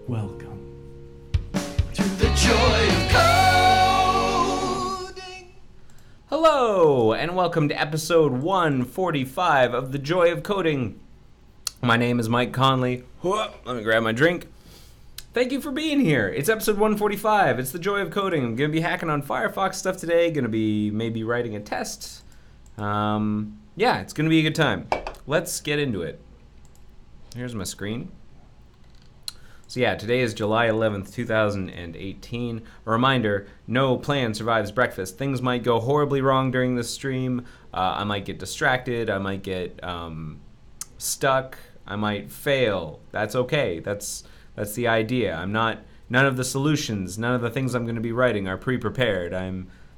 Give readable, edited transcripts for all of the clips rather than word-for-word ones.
Welcome to the Joy of Coding. Hello, and welcome to episode 145 of the Joy of Coding. My name is Mike Conley. Let me grab my drink. Thank you for being here. It's episode 145. It's the Joy of Coding. I'm going to be hacking on Firefox stuff today. Going to be maybe writing a test. Yeah, it's going to be a good time. Let's get into it. Here's my screen. So yeah, today is July 11th, 2018. A reminder, no plan survives breakfast. Things might go horribly wrong during this stream. I might get distracted. I might get stuck. I might fail. That's okay. That's the idea. None of the solutions, none of the things I'm going to be writing are pre-prepared.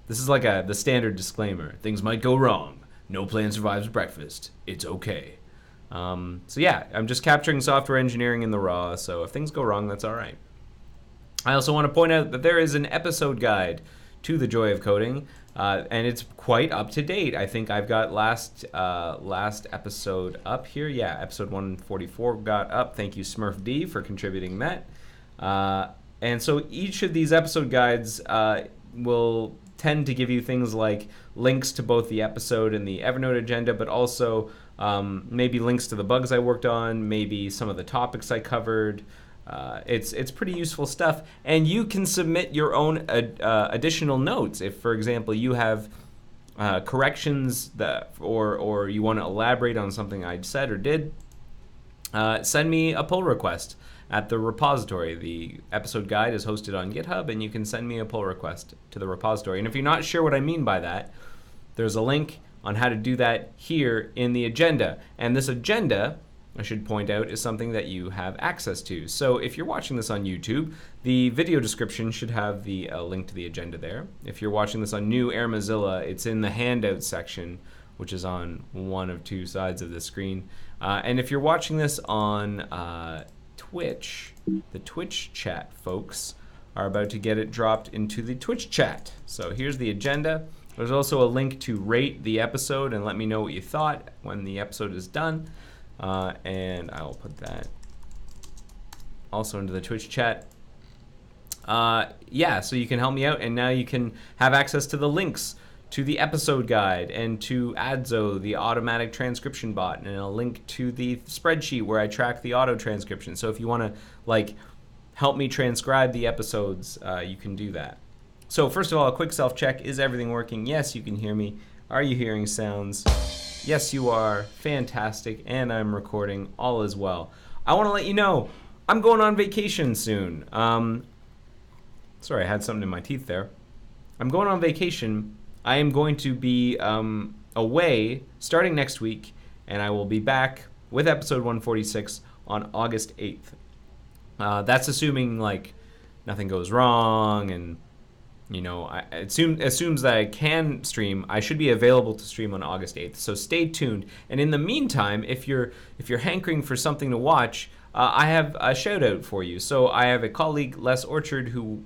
This is like the standard disclaimer. Things might go wrong. No plan survives breakfast. It's okay. So yeah, I'm just capturing software engineering in the raw, so if things go wrong, that's all right. I also want to point out that there is an episode guide to the Joy of Coding, and it's quite up to date. I think I've got last episode up here. Yeah, episode 144 got up. Thank you, Smurf D, for contributing that. And so each of these episode guides will tend to give you things like links to both the episode and the Evernote agenda, but also maybe links to the bugs I worked on, maybe some of the topics I covered. It's pretty useful stuff, and you can submit your own additional notes. If, for example, you have corrections or you want to elaborate on something I said or did, send me a pull request at the repository. The episode guide is hosted on GitHub, and you can send me a pull request to the repository. And if you're not sure what I mean by that, there's a link on how to do that here in the agenda. And this agenda, I should point out, is something that you have access to. So if you're watching this on YouTube, the video description should have the link to the agenda there. If you're watching this on New Air Mozilla, it's in the handout section, which is on one of two sides of the screen. And if you're watching this on Twitch, the Twitch chat folks are about to get it dropped into the Twitch chat. So here's the agenda. There's also a link to rate the episode and let me know what you thought when the episode is done. And I'll put that also into the Twitch chat. Yeah, so you can help me out, and now you can have access to the links to the episode guide and to Adzo, the automatic transcription bot, and a link to the spreadsheet where I track the auto transcription. So if you want to help me transcribe the episodes, you can do that. So first of all, a quick self-check. Is everything working? Yes, you can hear me. Are you hearing sounds? Yes, you are. Fantastic. And I'm recording. All is well. I want to let you know, I'm going on vacation soon. Sorry, I had something in my teeth there. I'm going on vacation. I am going to be away starting next week, and I will be back with episode 146 on August 8th. That's assuming nothing goes wrong, and it assumes that I can stream. I should be available to stream on August 8th, so stay tuned. And in the meantime, if you're hankering for something to watch, I have a shout out for you. So I have a colleague, Les Orchard, who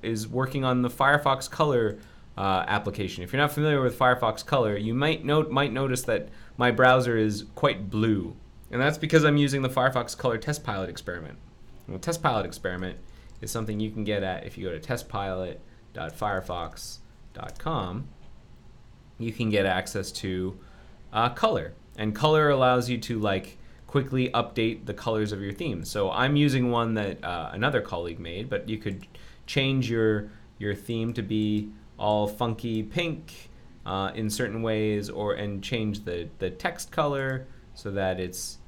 is working on the Firefox Color application. If you're not familiar with Firefox Color, you might notice that my browser is quite blue, and that's because I'm using the Firefox Color Test Pilot Experiment. And the Test Pilot Experiment is something you can get at if you go to testpilot.firefox.com. You can get access to Color, and Color allows you to quickly update the colors of your theme. So I'm using one that another colleague made, but you could change your theme to be all funky pink in certain ways, and change the text color so that it's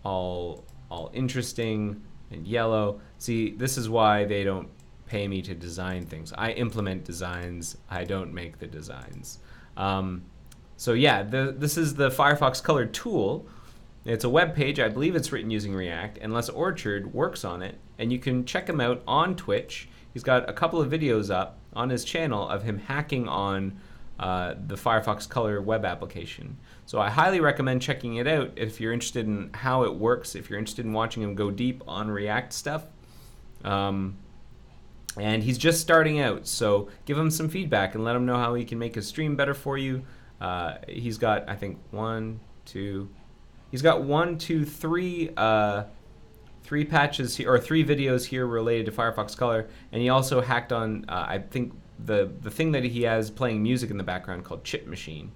all interesting and yellow. See, this is why they don't pay me to design things. I implement designs. I don't make the designs. So yeah, this is the Firefox Color tool. It's a web page. I believe it's written using React, and Les Orchard works on it, and you can check him out on Twitch. He's got a couple of videos up on his channel of him hacking on the Firefox Color web application. So I highly recommend checking it out if you're interested in how it works, if you're interested in watching him go deep on React stuff. And he's just starting out, so give him some feedback and let him know how he can make his stream better for you. He's got, I think, 1, 2, He's got three patches here, or 3 videos here related to Firefox Color, and he also hacked on I think the thing that he has playing music in the background called Chip Machine.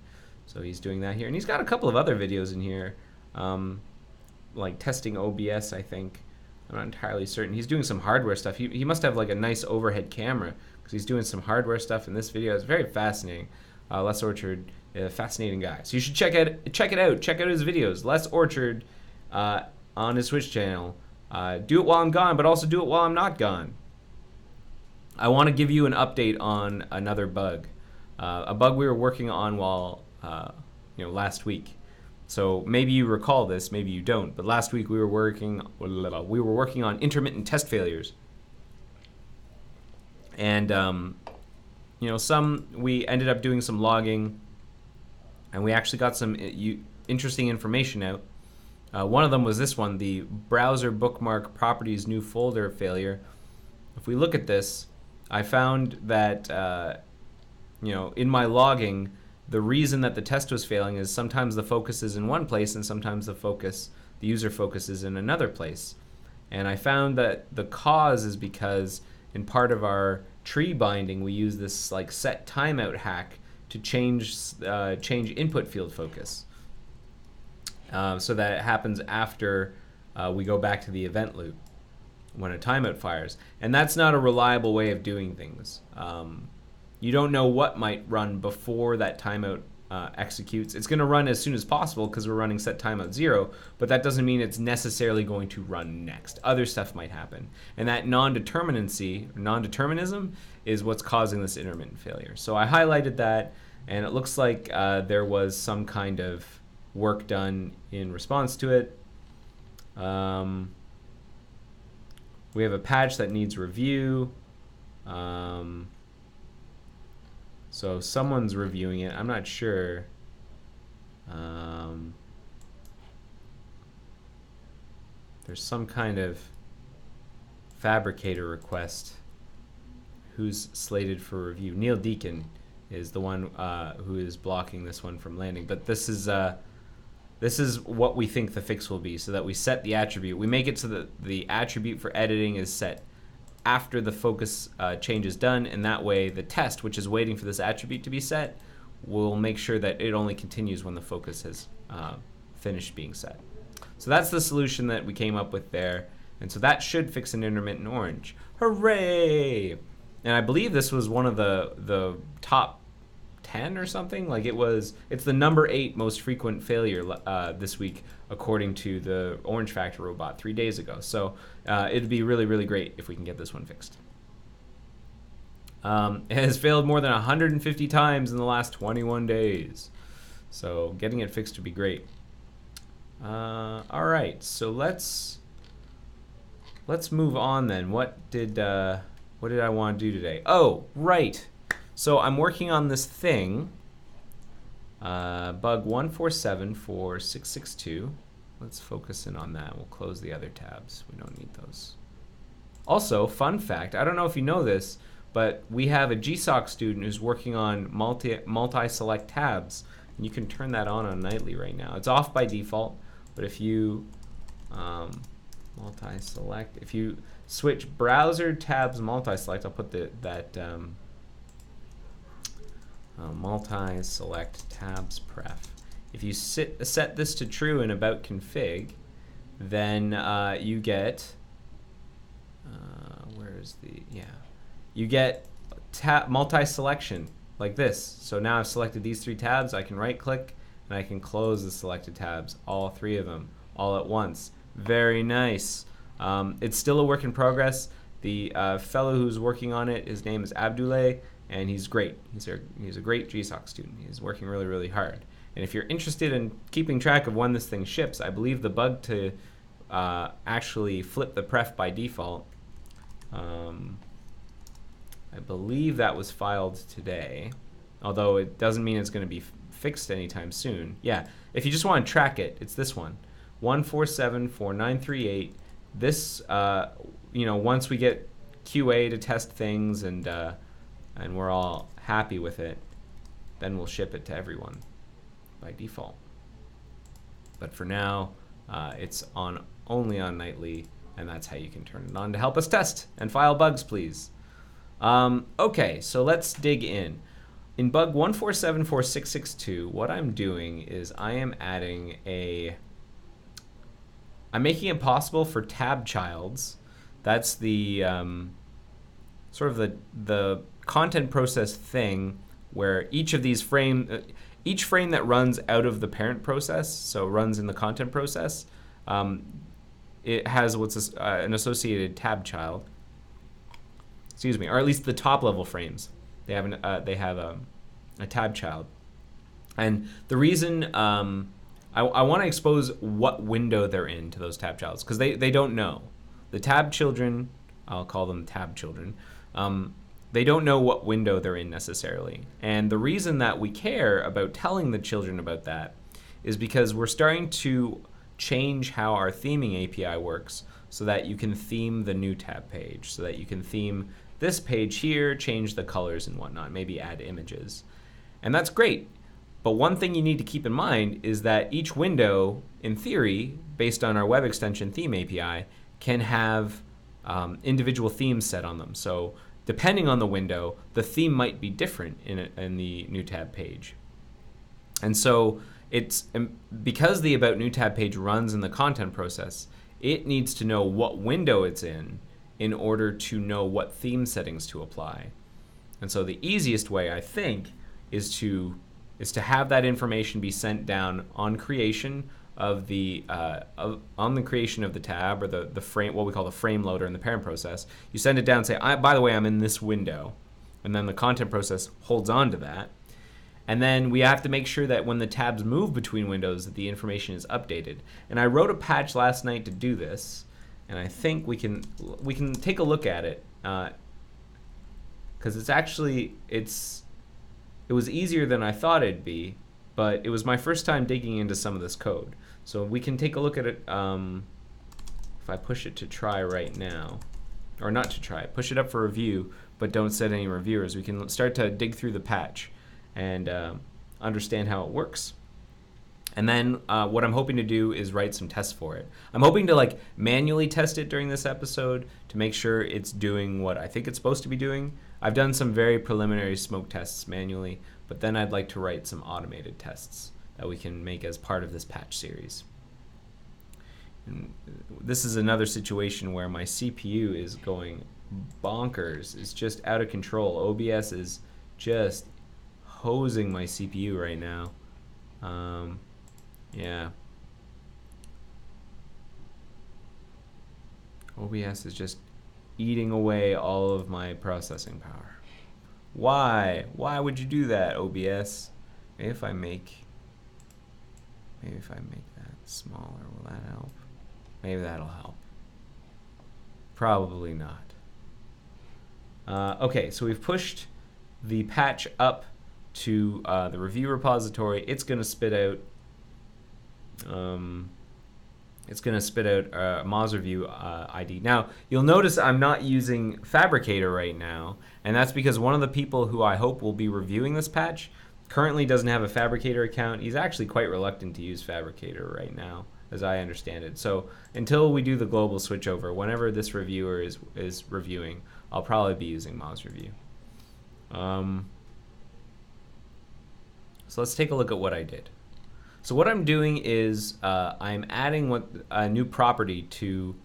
So he's doing that here, and he's got a couple of other videos in here, like testing OBS, I think. I'm not entirely certain. He's doing some hardware stuff. He must have like a nice overhead camera because he's doing some hardware stuff in this video. It's very fascinating. Les Orchard, fascinating guy. So you should check it out. Check out his videos. Les Orchard on his Twitch channel. Do it while I'm gone, but also do it while I'm not gone. I want to give you an update on another bug, a bug we were working on while last week. So maybe you recall this, maybe you don't. But last week we were working on intermittent test failures, and we ended up doing some logging, and we actually got some interesting information out. One of them was this one, the browser bookmark properties new folder failure. If we look at this, I found that in my logging, the reason that the test was failing is sometimes the focus is in one place and sometimes the user focus is in another place. And I found that the cause is because in part of our tree binding, we use this like set timeout hack to change input field focus, so that it happens after we go back to the event loop when a timeout fires. And that's not a reliable way of doing things. You don't know what might run before that timeout executes. It's going to run as soon as possible because we're running set timeout 0, but that doesn't mean it's necessarily going to run next. Other stuff might happen. And that non-determinism is what's causing this intermittent failure. So I highlighted that, and it looks like there was some kind of work done in response to it. We have a patch that needs review. So someone's reviewing it. I'm not sure. There's some kind of fabricator request who's slated for review. Neil Deacon is the one who is blocking this one from landing. But this is what we think the fix will be, so that we set the attribute. We make it so that the attribute for editing is set after the focus change is done, and that way the test, which is waiting for this attribute to be set, will make sure that it only continues when the focus has finished being set. So that's the solution that we came up with there, and so that should fix an intermittent orange. Hooray! And I believe this was one of the top 10 or something. Like it's the number 8 most frequent failure this week, according to the Orange Factor robot 3 days ago. So it'd be really, really great if we can get this one fixed. It has failed more than 150 times in the last 21 days. So getting it fixed would be great. All right, so let's move on then. What did I want to do today? Oh, right. So I'm working on this thing, bug 1474662. Let's focus in on that. We'll close the other tabs. We don't need those. Also, fun fact, I don't know if you know this, but we have a GSOC student who's working on multi-select tabs. And you can turn that on nightly right now. It's off by default, but if you multi-select, if you switch browser tabs multi-select, I'll put that multi-select tabs pref. If you set this to true in about config, then you get you get multi-selection like this. So now I've selected these 3 tabs. I can right-click and I can close the selected tabs, all 3 of them, all at once. Very nice. It's still a work in progress. The fellow who's working on it, his name is Abdullah, and he's great. He's a great GSOC student. He's working really, really hard. And if you're interested in keeping track of when this thing ships, I believe the bug to actually flip the pref by default, I believe that was filed today, although it doesn't mean it's going to be fixed anytime soon. Yeah, if you just want to track it, it's this one, 1474938. This, once we get QA to test things and we're all happy with it, then we'll ship it to everyone by default. But for now, it's only on nightly, and that's how you can turn it on to help us test and file bugs, please. Okay, so let's dig in. In bug 1474662, what I'm doing is I'm making it possible for tab childs. That's the sort of the content process thing where each of these each frame that runs out of the parent process, so runs in the content process, it has what's an associated tab child. Excuse me, or at least the top level frames. They have a tab child, and the reason I want to expose what window they're in to those tab childs, because they don't know. The tab children, I'll call them tab children, they don't know what window they're in necessarily. And the reason that we care about telling the children about that is because we're starting to change how our theming API works so that you can theme the new tab page, so that you can theme this page here, change the colors and whatnot, maybe add images. And that's great. But one thing you need to keep in mind is that each window, in theory, based on our web extension theme API, can have individual themes set on them. So depending on the window, the theme might be different in the new tab page. And so because the About New tab page runs in the content process, it needs to know what window it's in order to know what theme settings to apply. And so the easiest way, I think, is to have that information be sent down on creation of the creation of the tab, or the frame, what we call the frame loader in the parent process. You send it down and say, by the way, I'm in this window, and then the content process holds on to that. And then we have to make sure that when the tabs move between windows, that the information is updated. And I wrote a patch last night to do this, and I think we can take a look at it, because it was easier than I thought it'd be, but it was my first time digging into some of this code. So we can take a look at it. If I push it to try right now, or not to try, push it up for review, but don't set any reviewers, we can start to dig through the patch and understand how it works. And then what I'm hoping to do is write some tests for it. I'm hoping to manually test it during this episode to make sure it's doing what I think it's supposed to be doing. I've done some very preliminary smoke tests manually, but then I'd like to write some automated tests that we can make as part of this patch series. And this is another situation where my CPU is going bonkers. It's just out of control. OBS is just hosing my CPU right now. Yeah. OBS is just eating away all of my processing power. Why? Why would you do that, OBS? Maybe if I make that smaller, will that help? Maybe that'll help. Probably not. Okay, so we've pushed the patch up to the review repository. It's going to spit out Moz Review ID. Now, you'll notice I'm not using Fabricator right now, and that's because one of the people who I hope will be reviewing this patch currently doesn't have a Fabricator account. He's actually quite reluctant to use Fabricator right now, as I understand it. So until we do the global switchover, whenever this reviewer is reviewing, I'll probably be using Moz Review. So let's take a look at what I did. So what I'm doing is I'm adding a new property to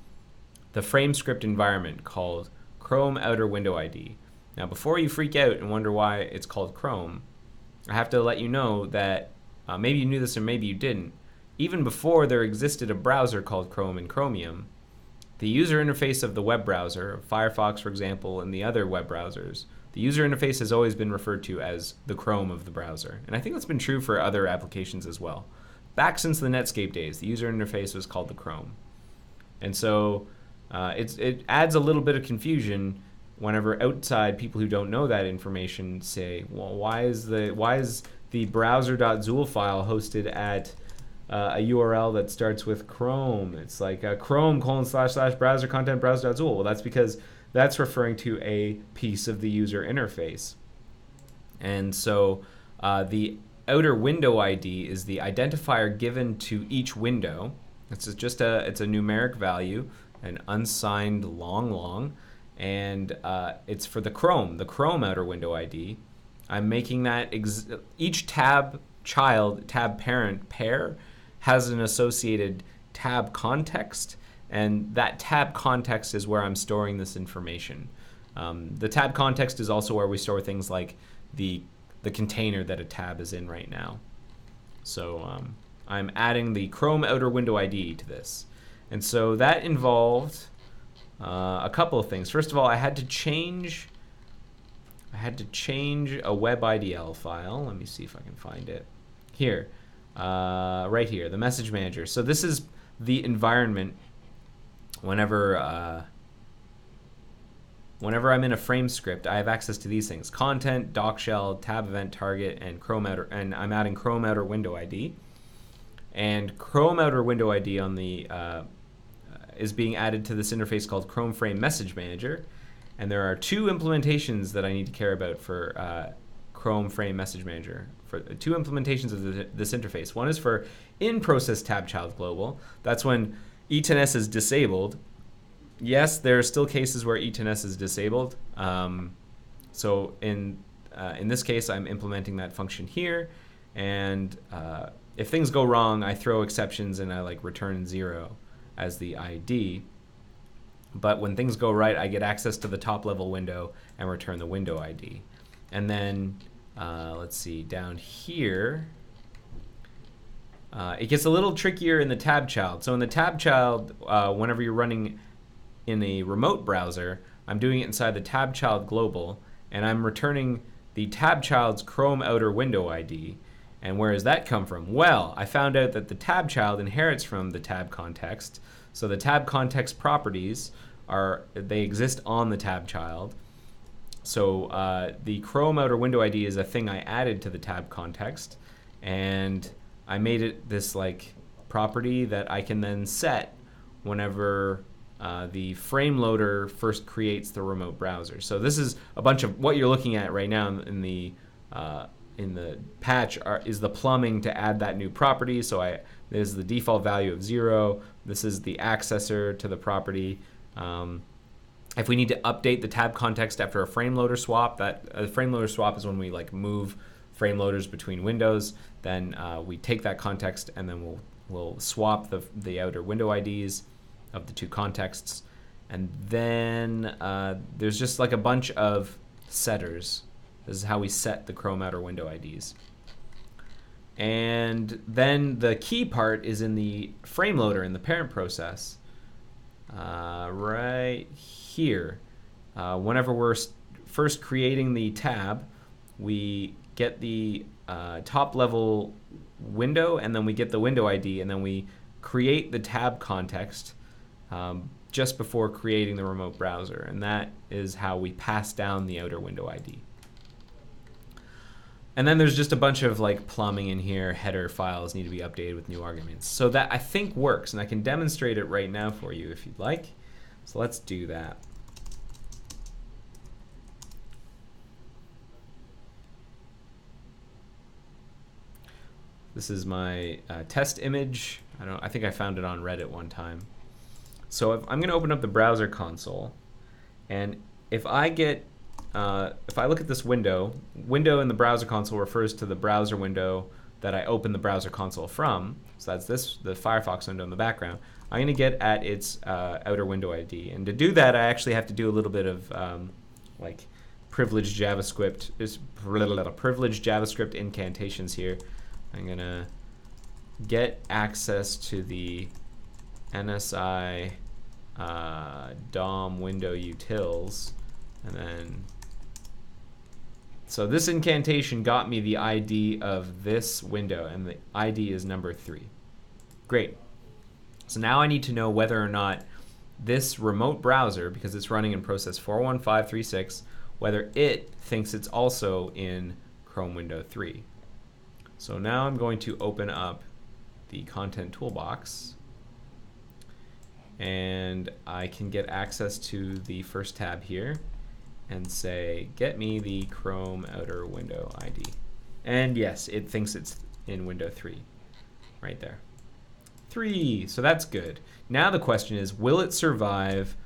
the frame script environment called Chrome Outer Window ID. Now, before you freak out and wonder why it's called Chrome, I have to let you know that maybe you knew this or maybe you didn't. Even before there existed a browser called Chrome and Chromium, the user interface of the web browser, Firefox, for example, and the other web browsers, the user interface has always been referred to as the Chrome of the browser. And I think that's been true for other applications as well. Back since the Netscape days, the user interface was called the Chrome. And so it adds a little bit of confusion whenever outside people who don't know that information say, well, why is the browser.zool file hosted at a URL that starts with Chrome? It's like Chrome:// browser content browser.zool. Well, that's because that's referring to a piece of the user interface. And so the outer window ID is the identifier given to each window. It's just it's a numeric value, an unsigned long, and it's for the Chrome outer window ID. I'm making that each tab child, tab parent pair has an associated tab context, and that tab context is where I'm storing this information. The tab context is also where we store things like the container that a tab is in right now. So I'm adding the Chrome outer window ID to this. And so that involved a couple of things. First of all, I had to change a WebIDL file. Let me see if I can find it. Here, right here, the message manager. So this is the environment whenever I'm in a frame script, I have access to these things: content, doc shell, tab event target, and Chrome outer, and I'm adding Chrome outer window ID. And Chrome outer window ID on the is being added to this interface called Chrome Frame Message Manager. And there are two implementations that I need to care about for Chrome Frame Message Manager. For two implementations of this interface. One is for in-process tab child global. That's when E10S is disabled. Yes, there are still cases where E10S is disabled. So in this case, I'm implementing that function here. And if things go wrong, I throw exceptions and I return 0 as the ID. But when things go right, I get access to the top level window and return the window ID. And then let's see, down here, it gets a little trickier in the tab child. So in the tab child, whenever you're running in a remote browser, I'm doing it inside the tab child global, and I'm returning the tab child's Chrome outer window ID. And where does that come from? Well, I found out that the tab child inherits from the tab context. So the tab context properties they exist on the tab child. So the Chrome outer window ID is a thing I added to the tab context, and I made it this property that I can then set whenever the frame loader first creates the remote browser. So this is a bunch of what you're looking at right now in the patch is the plumbing to add that new property. So this is the default value of 0. This is the accessor to the property. If we need to update the tab context after a frame loader swap, that frame loader swap is when we move frame loaders between windows. Then we take that context and then we'll swap the outer window IDs of the two contexts. And then there's just a bunch of setters. This is how we set the Chrome outer window IDs. And then the key part is in the frame loader in the parent process. Right here. Whenever we're first creating the tab, we get the top level window, and then we get the window ID, and then we create the tab context just before creating the remote browser. And that is how we pass down the outer window ID. And then there's just a bunch of plumbing in here. Header files need to be updated with new arguments. So that I think works, and I can demonstrate it right now for you if you'd like. So let's do that. This is my test image. I think I found it on Reddit one time. So I'm going to open up the browser console, and if I look at this window in the browser console refers to the browser window that I opened the browser console from. So that's the Firefox window in the background. I'm going to get at its outer window ID. And to do that, I actually have to do a little bit of privileged JavaScript incantations here. I'm going to get access to the NSI DOM window utils, and then so this incantation got me the ID of this window, and the ID is number 3. Great. So now I need to know whether or not this remote browser, because it's running in process 41536, whether it thinks it's also in Chrome window 3. So now I'm going to open up the content toolbox, and I can get access to the first tab here and say, get me the Chrome outer window ID. And yes, it thinks it's in window 3, right there. 3, so that's good. Now the question is, will it survive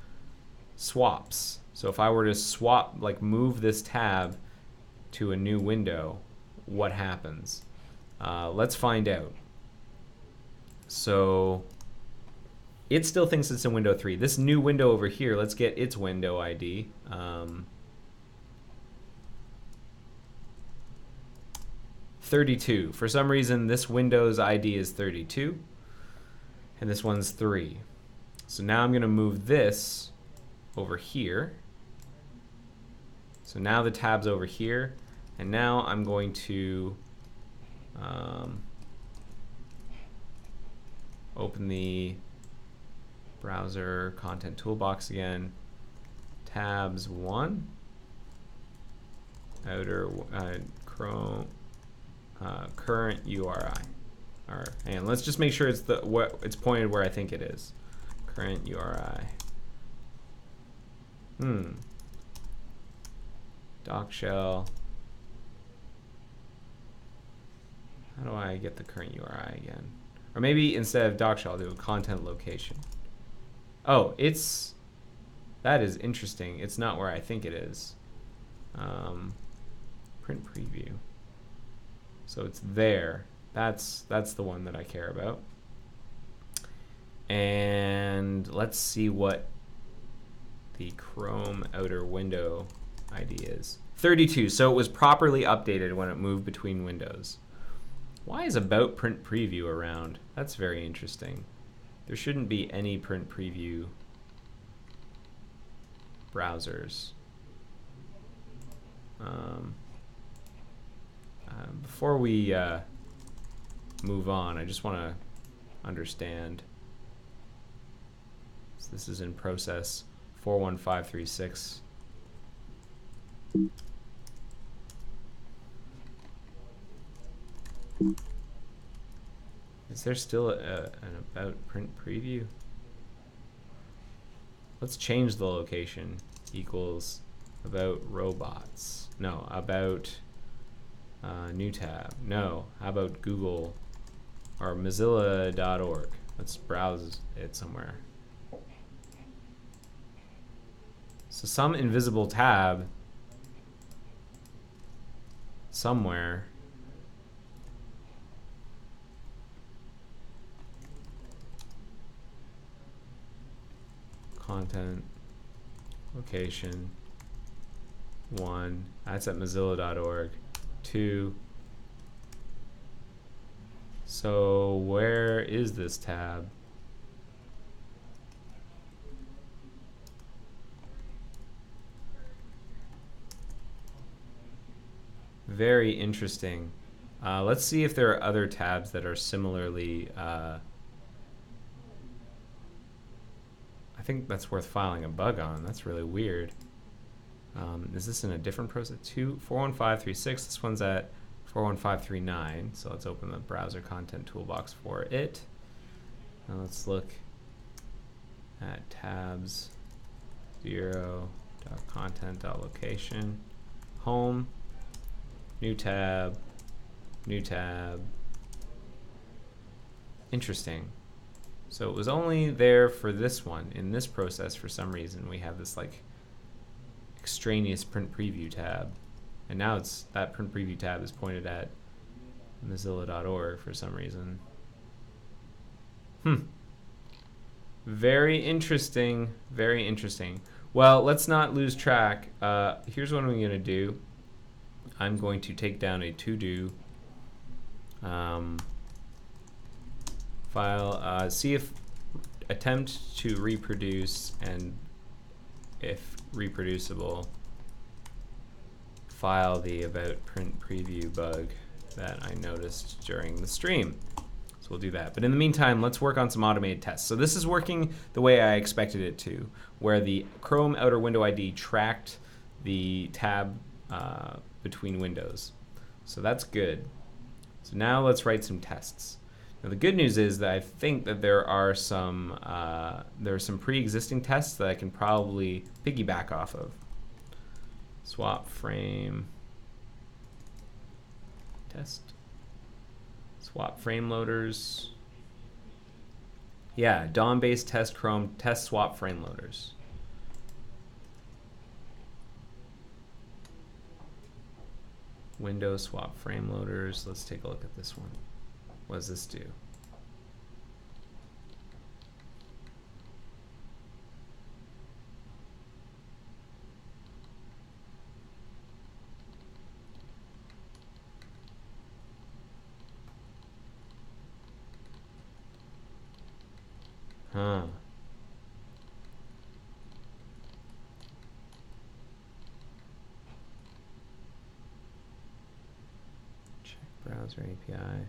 swaps? So if I were to swap, like move this tab to a new window, what happens? Let's find out. So it still thinks it's in window 3. This new window over here, let's get its window ID. 32. For some reason, this window's ID is 32, and this one's 3. So now I'm going to move this over here. So now the tab's over here, and now I'm going to open the browser content toolbox again. Tabs 1, outer Chrome, current URI. Or and let's just make sure it's it's pointed where I think it is. Current URI. Doc shell. How do I get the current URI again? Or maybe instead of doc shell, I'll do a content location. Oh, that is interesting. It's not where I think it is. Print preview. So it's there. That's the one that I care about. And let's see what the Chrome outer window ID is. 32. So it was properly updated when it moved between windows. Why is about print preview around? That's very interesting. There shouldn't be any print preview browsers. Before we move on, I just want to understand. So this is in process 41536. Is there still an about print preview? Let's change the location. Equals about robots. No, about new tab. No, how about Google or Mozilla.org? Let's browse it somewhere. So some invisible tab somewhere. Content, location, 1, that's at mozilla.org, 2. So where is this tab? Very interesting. Let's see if there are other tabs that are similarly I think that's worth filing a bug on. That's really weird. Is this in a different process? 41536. This one's at 41539. So let's open the browser content toolbox for it. Now let's look at tabs 0.content.location, home, new tab, new tab. Interesting. So it was only there for this one. In this process, for some reason, we have this like extraneous print preview tab. And now it's that print preview tab is pointed at mozilla.org for some reason. Very interesting. Very interesting. Well, let's not lose track. Here's what I'm going to do. I'm going to take down a to-do file, see if attempt to reproduce, and if reproducible, file the about print preview bug that I noticed during the stream. So we'll do that. But in the meantime, let's work on some automated tests. So this is working the way I expected it to, where the Chrome outer window ID tracked the tab between windows. So that's good. So now let's write some tests. Now the good news is that I think that there are some pre-existing tests that I can probably piggyback off of. Swap frame Test. Swap frame loaders. Yeah, DOM-based test Chrome test swap frame loaders. Windows swap frame loaders. Let's take a look at this one. What does this do? Huh. Check browser API.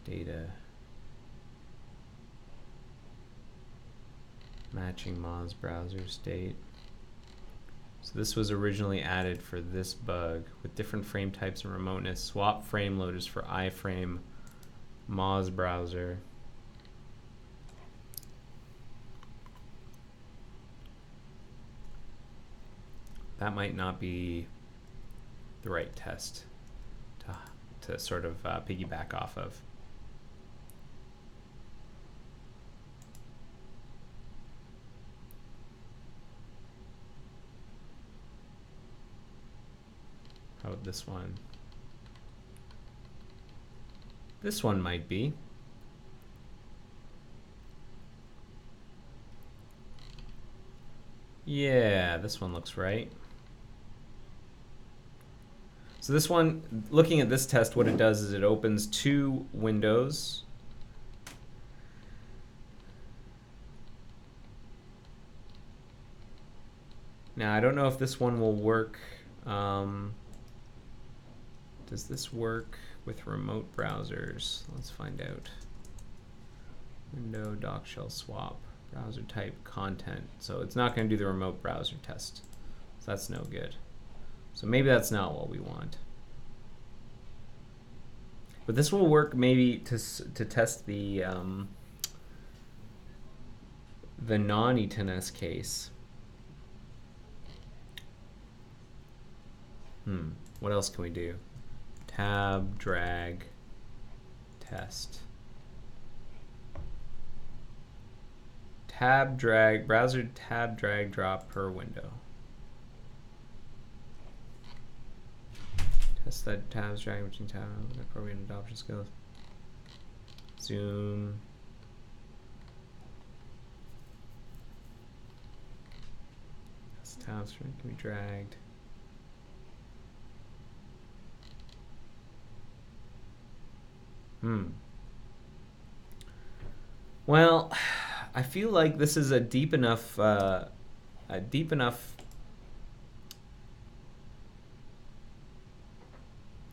Data. Matching Moz browser state. So this was originally added for this bug with different frame types and remoteness. Swap frame loaders for iframe Moz browser. That might not be the right test to sort of piggyback off of. How about this one? This one might be. Yeah, this one looks right. So this one, looking at this test, what it does is it opens two windows. Now, I don't know if this one will work. Does this work with remote browsers? Let's find out. Window, dock shell swap, browser type, content. So it's not going to do the remote browser test. So that's no good. So maybe that's not what we want. But this will work maybe to test the non-E10S case. What else can we do? Tab, drag, test. Tab, drag, browser tab, drag, drop per window. Test that tabs, drag between tabs, appropriate adoption skills. Zoom. Test tabs can be dragged. Well, I feel like this is a deep enough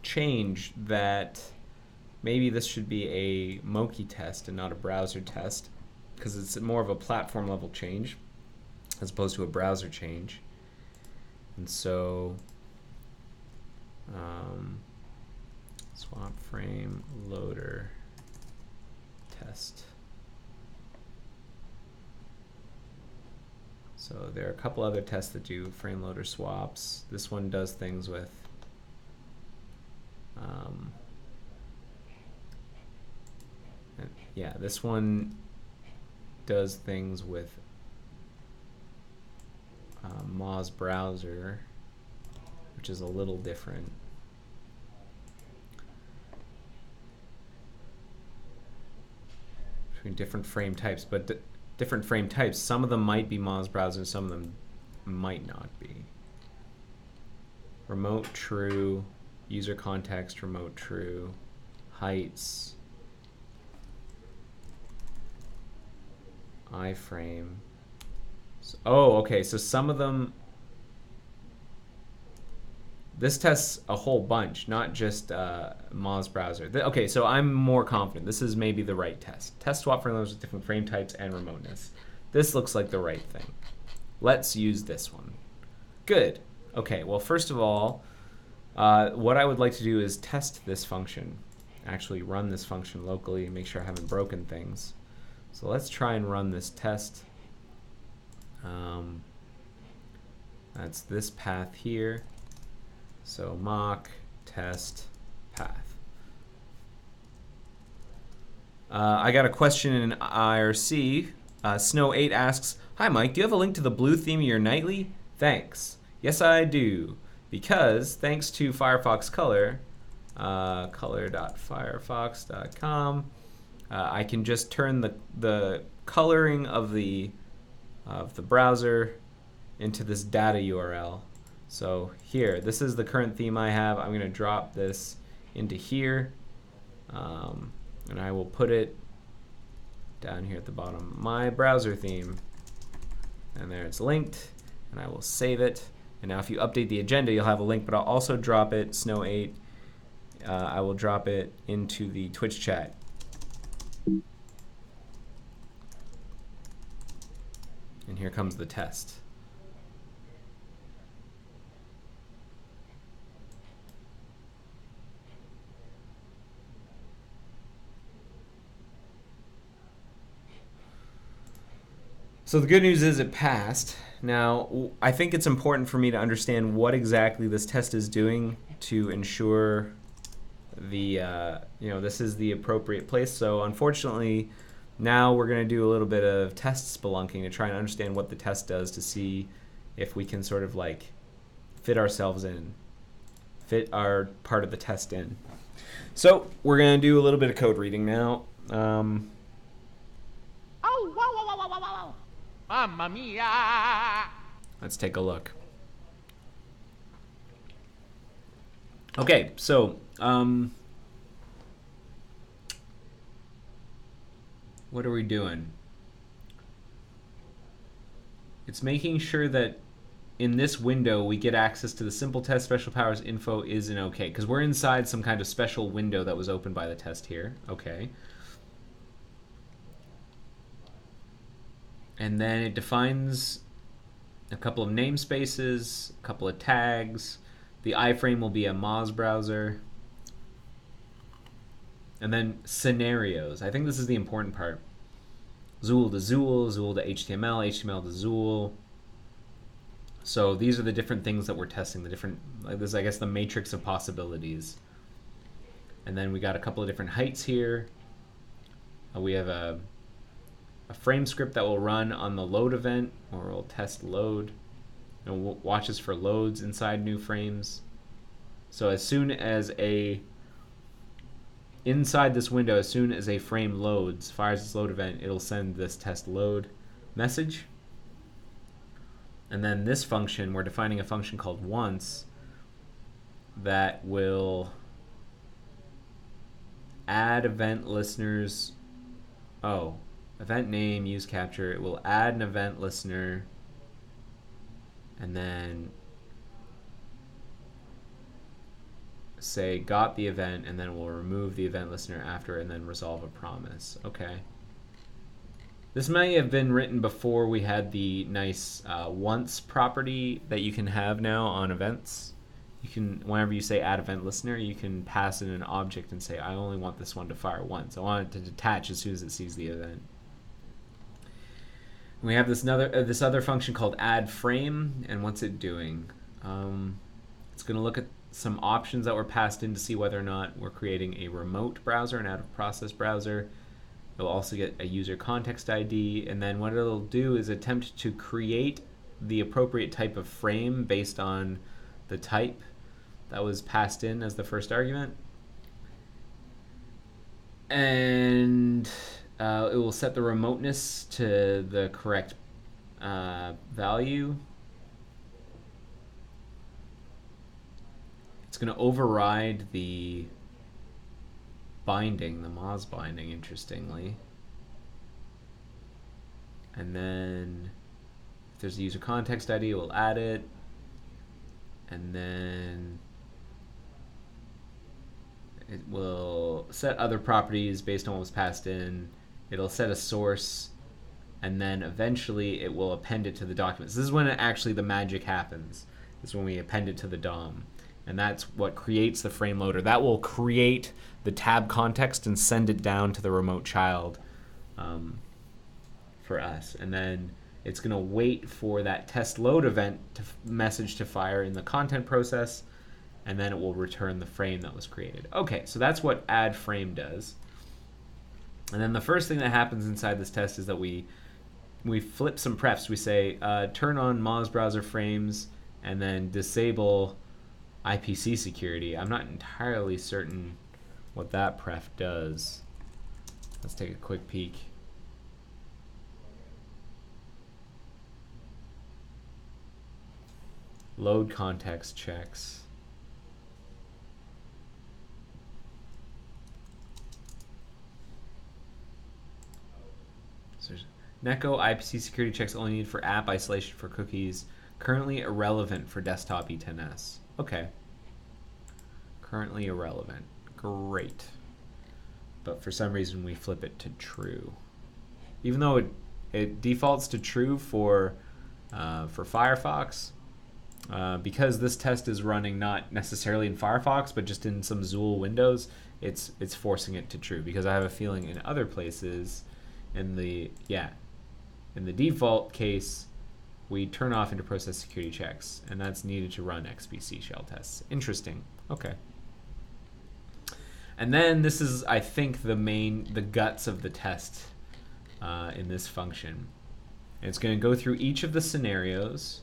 change that maybe this should be a Moki test and not a browser test, because it's more of a platform level change as opposed to a browser change. And so swap frame loader test. So there are a couple other tests that do frame loader swaps. This one does things with yeah, this one does things with Moz browser, which is a little different. Between different frame types, but different frame types, some of them might be Moz browser, some of them might not be. Remote true, user context, remote true, heights, iframe. So, oh, okay, so some of them, this tests a whole bunch, not just Moz browser. Okay, so I'm more confident. This is maybe the right test. Test swap frame loaders with different frame types and remoteness. This looks like the right thing. Let's use this one. Good. Okay, well, first of all, what I would like to do is test this function. Actually run this function locally and make sure I haven't broken things. So let's try and run this test. That's this path here. So mock test path. I got a question in IRC. Snow8 asks, "Hi Mike, do you have a link to the blue theme of your nightly? Thanks." Yes, I do. Because thanks to Firefox Color, color.firefox.com, I can just turn the coloring of the browser into this data URL. So here, this is the current theme I have. I'm going to drop this into here, and I will put it down here at the bottom. My browser theme, and there it's linked, and I will save it. And now if you update the agenda, you'll have a link, but I'll also drop it, Snow8, I will drop it into the Twitch chat. And here comes the test. So the good news is it passed. Now, I think it's important for me to understand what exactly this test is doing to ensure this is the appropriate place. So unfortunately, now we're going to do a little bit of test spelunking to try and understand what the test does to see if we can sort of like fit ourselves in, fit our part of the test in. So we're going to do a little bit of code reading now. Oh, wow, wow, wow, wow, wow, wow. Mamma mia! Let's take a look. Okay, so what are we doing? It's making sure that in this window we get access to the simple test special powers info isn't okay, because we're inside some kind of special window that was opened by the test here. Okay. And then it defines a couple of namespaces, a couple of tags. The iframe will be a Moz browser. And then scenarios. I think this is the important part. Zool to Zool, Zool to HTML, HTML to Zool. So these are the different things that we're testing, the different, like this, I guess, the matrix of possibilities. And then we got a couple of different heights here. We have a frame script that will run on the load event, or we'll test load, and watches for loads inside new frames. So as soon as inside this window, as soon as a frame loads, fires its load event, it'll send this test load message. And then this function, we're defining a function called once that will add event listeners. Event name, use capture. It will add an event listener, and then say got the event, and then we'll remove the event listener after, and then resolve a promise. Okay. This may have been written before we had the nice once property that you can have now on events. You can, whenever you say add event listener, you can pass in an object and say, I only want this one to fire once. I want it to detach as soon as it sees the event. We have this other function called add frame, and what's it doing? It's going to look at some options that were passed in to see whether or not we're creating a remote browser, an out-of-process browser. It'll also get a user context ID, and then what it'll do is attempt to create the appropriate type of frame based on the type that was passed in as the first argument. And it will set the remoteness to the correct value. It's going to override the binding, the Moz binding, interestingly. And then if there's a user context ID, we'll add it. And then it will set other properties based on what was passed in. It'll set a source, and then eventually it will append it to the documents. This is when actually the magic happens. This is when we append it to the DOM. And that's what creates the frame loader. That will create the tab context and send it down to the remote child for us. And then it's going to wait for that test load event message to fire in the content process. and then it will return the frame that was created. Okay, so that's what add frame does. And then the first thing that happens inside this test is that we flip some prefs. We say turn on Moz browser frames and then disable IPC security. I'm not entirely certain what that pref does. Let's take a quick peek. Load context checks. So Neko IPC security checks only need for app isolation for cookies. Currently irrelevant for desktop E10s. Okay. Currently irrelevant. Great. But for some reason we flip it to true. Even though it defaults to true for Firefox, because this test is running not necessarily in Firefox but just in some Zool windows, it's forcing it to true, because I have a feeling in other places in the default case we turn off interprocess security checks, and that's needed to run XPC shell tests. Interesting. Okay. And then this is, I think, the guts of the test in this function. And it's going to go through each of the scenarios,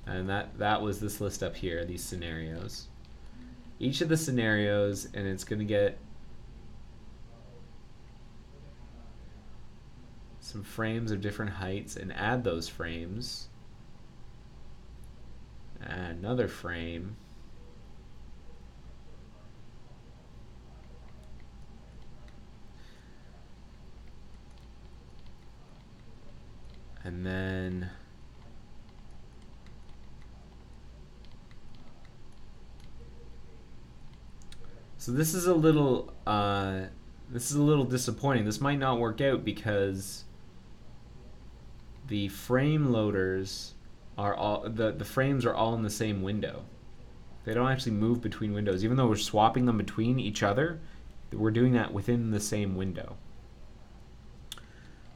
and that was this list up here, these scenarios. Each of the scenarios, and it's going to get some frames of different heights and add those frames. Add another frame. And then so this is a little disappointing. This might not work out because the frame loaders are all the frames are all in the same window. They don't actually move between windows, even though we're swapping them between each other. We're doing that within the same window.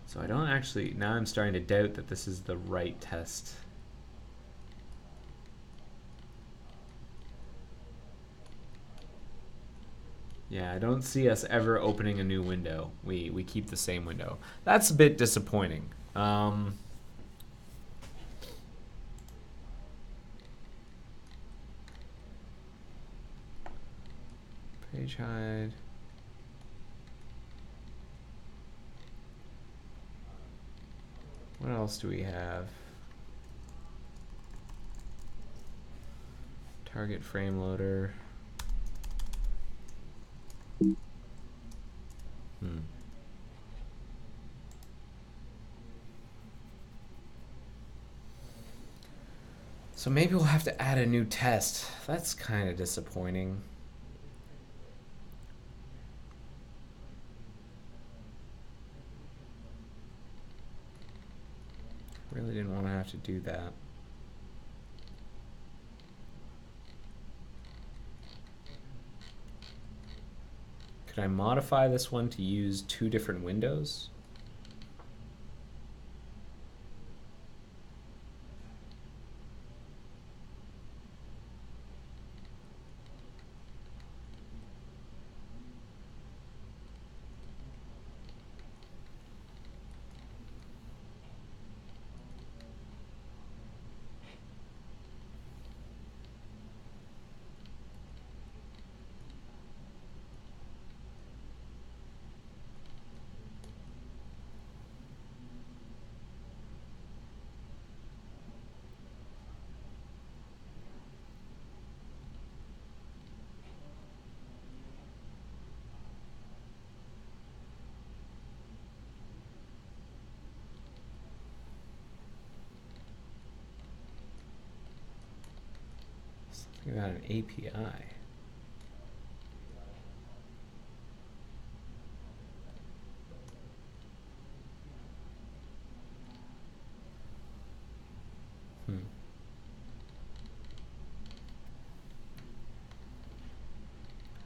So I don't actually, now I'm starting to doubt that this is the right test. Yeah, I don't see us ever opening a new window. We keep the same window. That's a bit disappointing. Page hide. What else do we have? Target frame loader. So maybe we'll have to add a new test. That's kind of disappointing. Really didn't want to have to do that. Could I modify this one to use two different windows? Something about an API.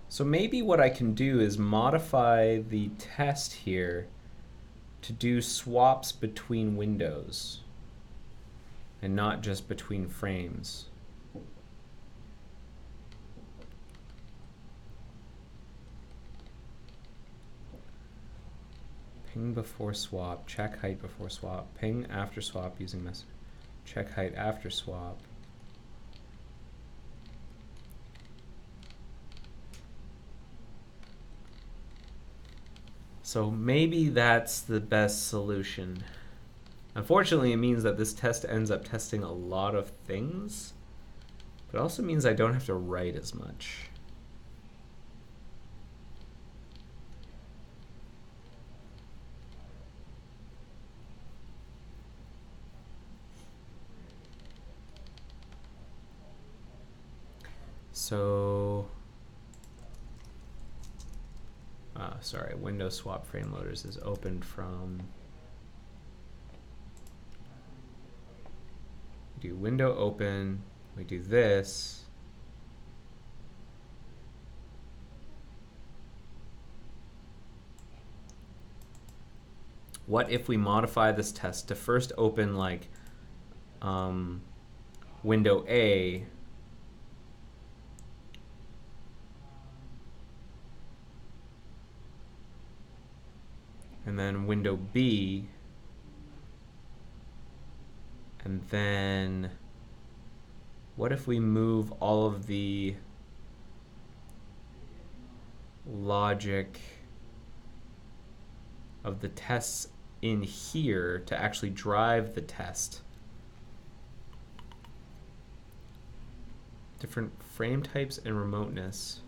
So maybe what I can do is modify the test here to do swaps between windows and not just between frames. Ping before swap, check height before swap, ping after swap using message, check height after swap. So maybe that's the best solution. Unfortunately, it means that this test ends up testing a lot of things, but it also means I don't have to write as much. So, sorry, Windows Swap Frame Loaders is opened from, we do window open, we do this. What if we modify this test to first open like window A, and then window B, and then what if we move all of the logic of the tests in here to actually drive the test? Different frame types and remoteness.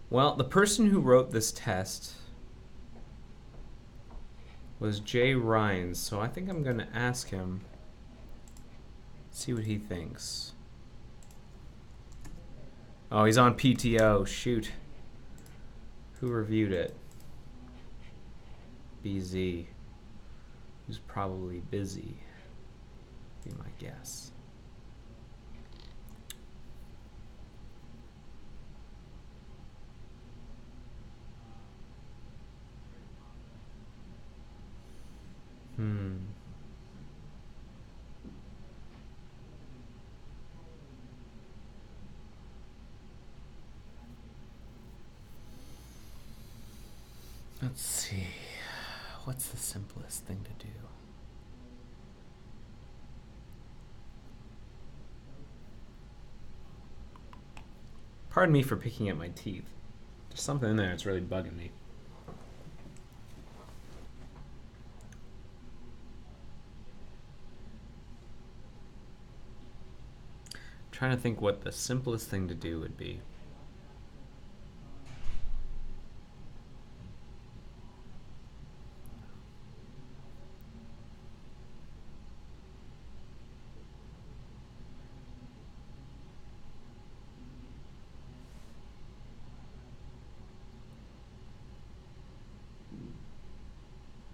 Well, the person who wrote this test was Jay Rhines, so I think I'm going to ask him, see what he thinks. Oh, he's on PTO. Shoot. Who reviewed it? BZ. Who's probably busy. Be my guess. Let's see. What's the simplest thing to do? Pardon me for picking at my teeth. There's something in there that's really bugging me. I'm trying to think what the simplest thing to do would be.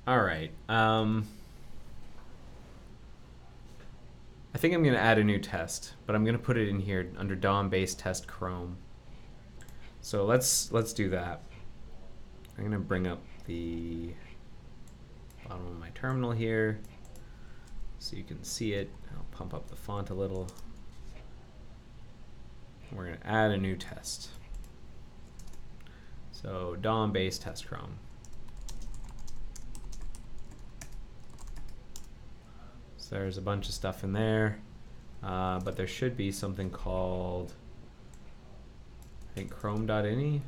All right. I think I'm going to add a new test, but I'm going to put it in here under DOM-based test Chrome. So let's do that. I'm going to bring up the bottom of my terminal here so you can see it. I'll pump up the font a little. We're going to add a new test. So DOM-based test Chrome. So there's a bunch of stuff in there, but there should be something called, I think, chrome.ini.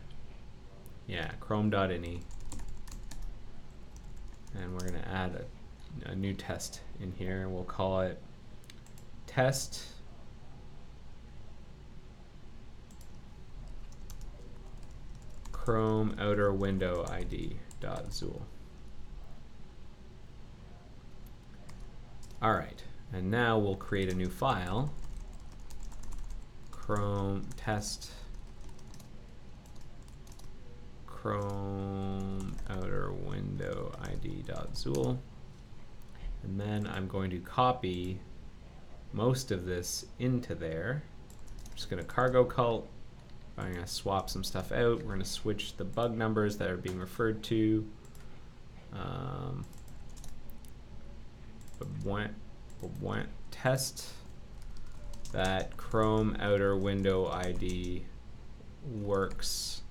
Yeah, chrome.ini. And we're going to add a new test in here. We'll call it test Chrome outer window ID.zool. All right, and now we'll create a new file. Chrome test Chrome outer window ID.zool. And then I'm going to copy most of this into there. I'm just going to cargo cult. I'm going to swap some stuff out. We're going to switch the bug numbers that are being referred to. test that Chrome outer window ID works,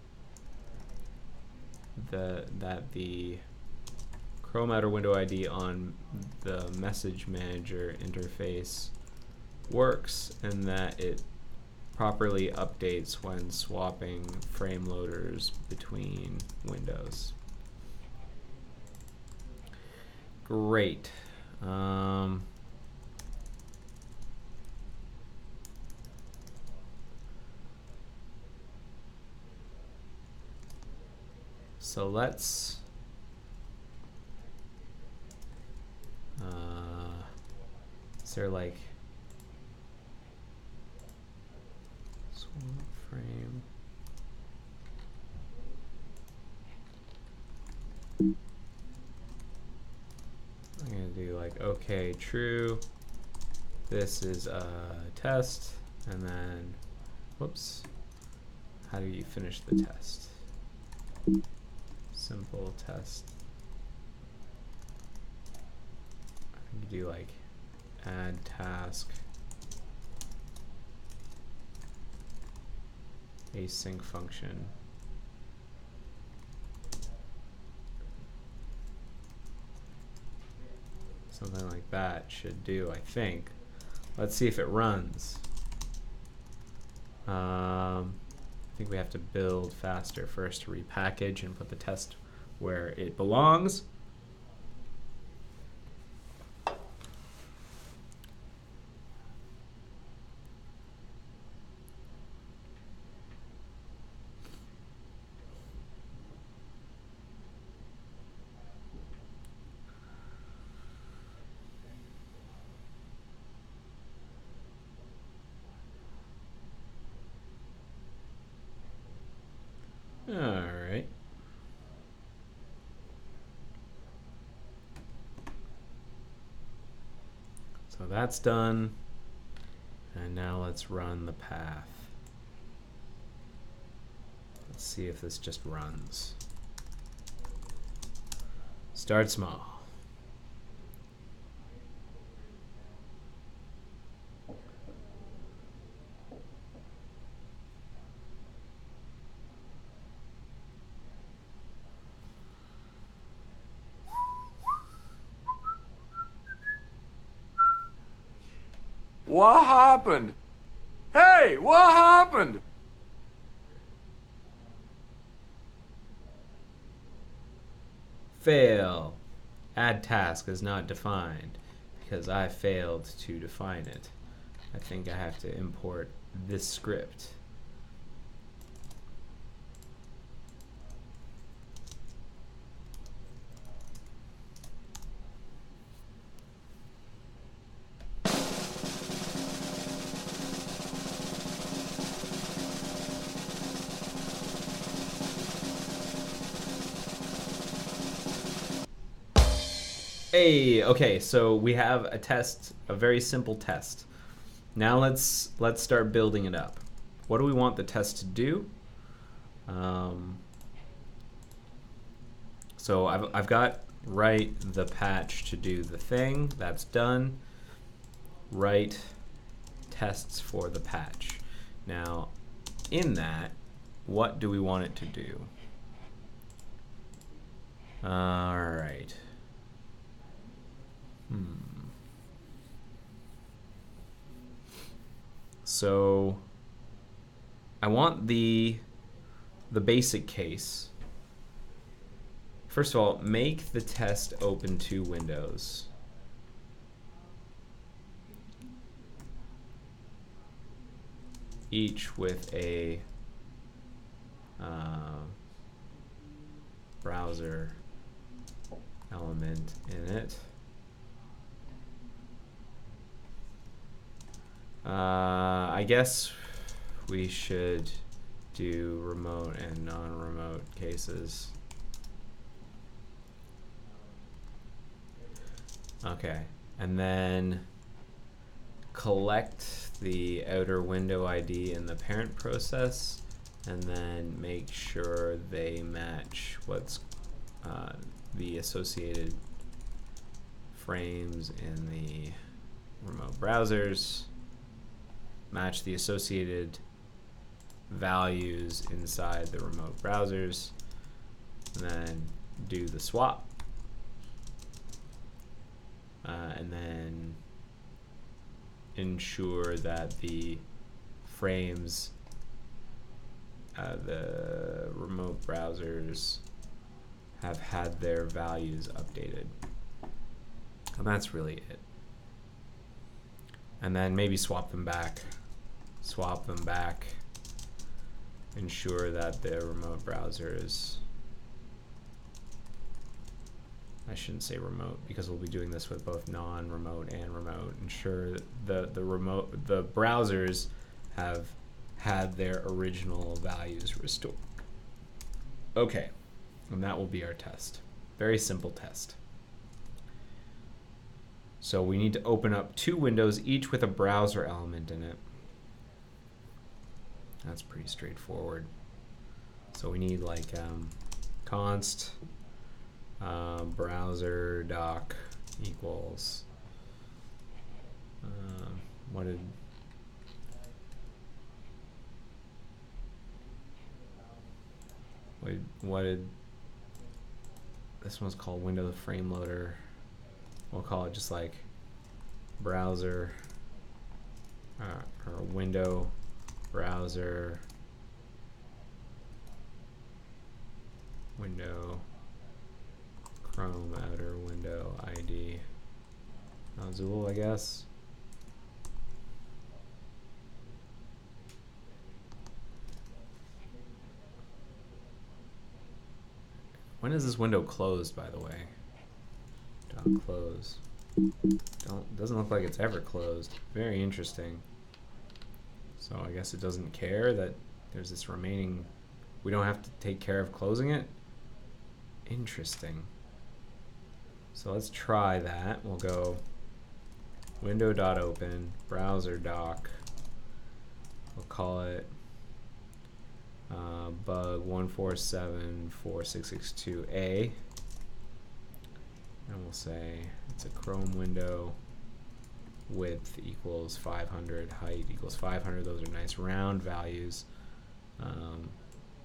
that the Chrome outer window ID on the message manager interface works, and that it properly updates when swapping frame loaders between windows. Great. So let's is there like swap frame? I'm gonna do like okay, true. This is a test, and then whoops. How do you finish the test? Simple test. I can do like add task, async function. Something like that should do, I think. Let's see if it runs. I think we have to build faster first to repackage and put the test where it belongs. All right. So that's done. And now let's run the path. Let's see if this just runs. Start small. What happened? Hey, what happened? Fail. Add task is not defined because I failed to define it. I think I have to import this script. Hey, okay, so we have a test, a very simple test. Now let's start building it up. What do we want the test to do? So I've got write the patch to do the thing. That's done. Write tests for the patch. Now, in that, what do we want it to do? All right. So I want the basic case. First of all, make the test open two windows. Each with a browser element in it. I guess we should do remote and non-remote cases. Okay, and then collect the outer window ID in the parent process, and then make sure they match what's the associated frames in the remote browsers, match the associated values inside the remote browsers, and then do the swap. And then ensure that the frames, the remote browsers have had their values updated. And that's really it. And then maybe swap them back. Ensure that the remote browsers, I shouldn't say remote because we'll be doing this with both non-remote and remote. Ensure that the browsers have had their original values restored. Okay, and that will be our test. Very simple test. So we need to open up 2 windows, each with a browser element in it. That's pretty straightforward. So we need like const browser doc equals what did this one's called window frame loader. We'll call it just like browser or window browser window Chrome outer window ID Azul, I guess. When is this window closed, by the way? Dot close. Doesn't look like it's ever closed. Very interesting. So I guess it doesn't care that there's this remaining. We don't have to take care of closing it. Interesting. So let's try that. We'll go window.open browser doc. We'll call it bug 1474662A, and we'll say it's a Chrome window, width equals 500, height equals 500. Those are nice round values.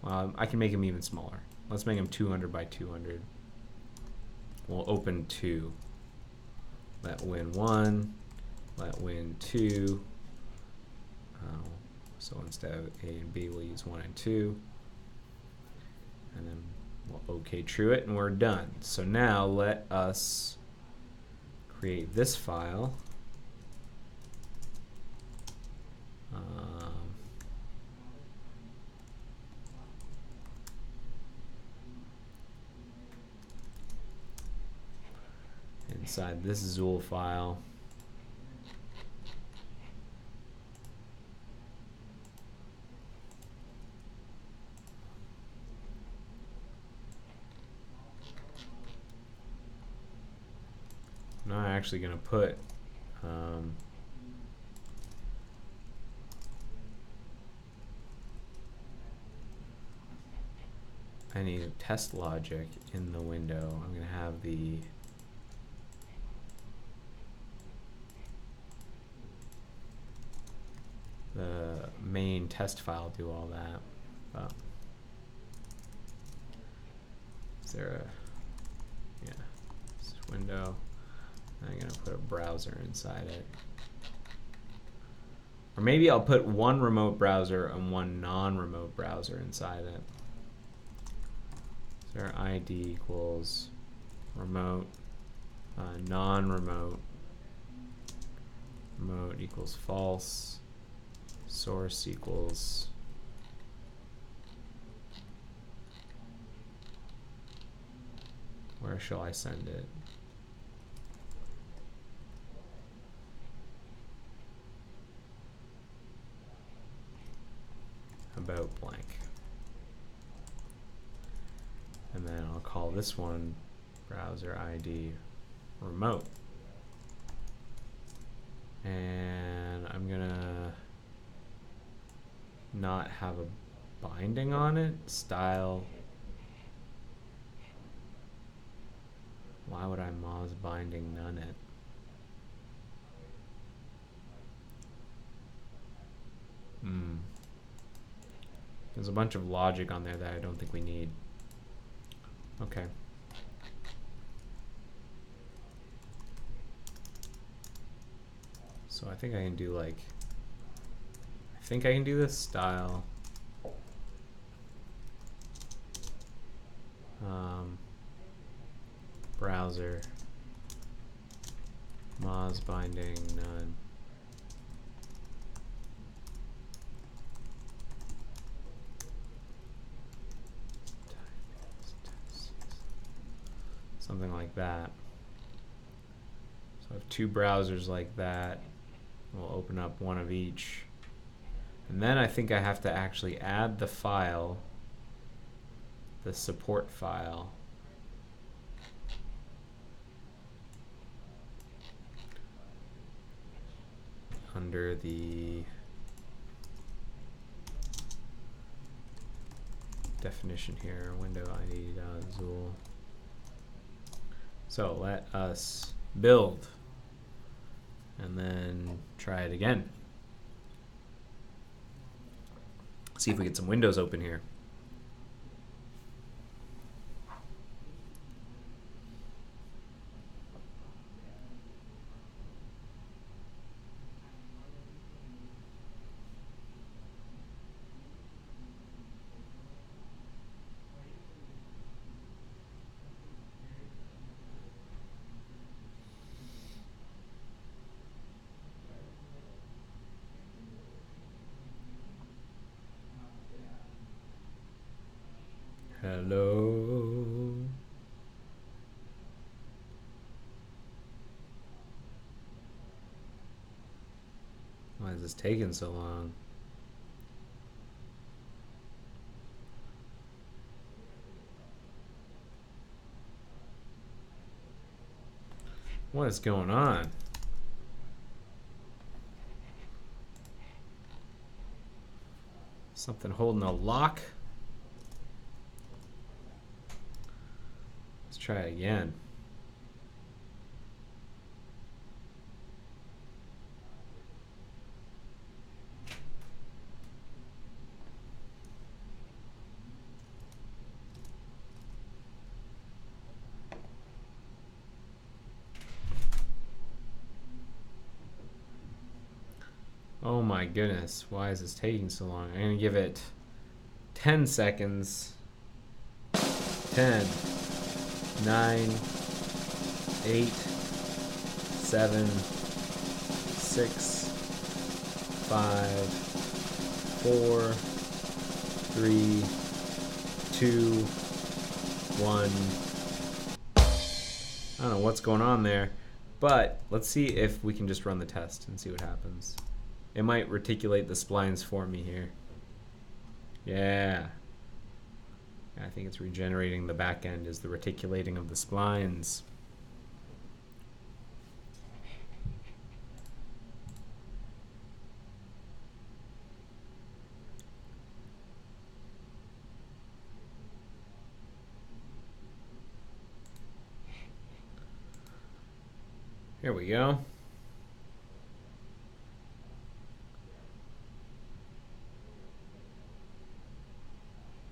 Well, I can make them even smaller. Let's make them 200 by 200. We'll open 2. Let win 1. Let win 2. So instead of A and B, we'll use 1 and 2. And then we'll OK true it, and we're done. So now let us create this file. Inside this Zool file. I'm not actually going to put any test logic in the window. I'm going to have the main test file do all that. But is there a this window? I'm going to put a browser inside it. Or maybe I'll put one remote browser and one non-remote browser inside it. So our ID equals remote, non-remote, remote equals false, source equals where shall I send it? About blank. And then I'll call this one browser ID remote. And I'm gonna not have a binding on it. Style. Why would I Moz binding none it? There's a bunch of logic on there that I don't think we need. Okay. So I think I can do like, I think I can do this style. Browser. Moz binding, none. Something like that. So I have two browsers like that. We'll open up one of each. And then I think I have to actually add the file, the support file. Under the definition here, window id.zool. So let us build and then try it again. See if we get some windows open here. Hello. Why is this taking so long? What is going on? Something holding a lock? Let's try it again. Oh my goodness, why is this taking so long? I'm gonna give it 10 seconds. 10, 9, 8, 7, 6, 5, 4, 3, 2, 1. I don't know what's going on there, but let's see if we can just run the test and see what happens. It might reticulate the splines for me here. Yeah. I think it's regenerating the back end is the reticulating of the splines. Here we go.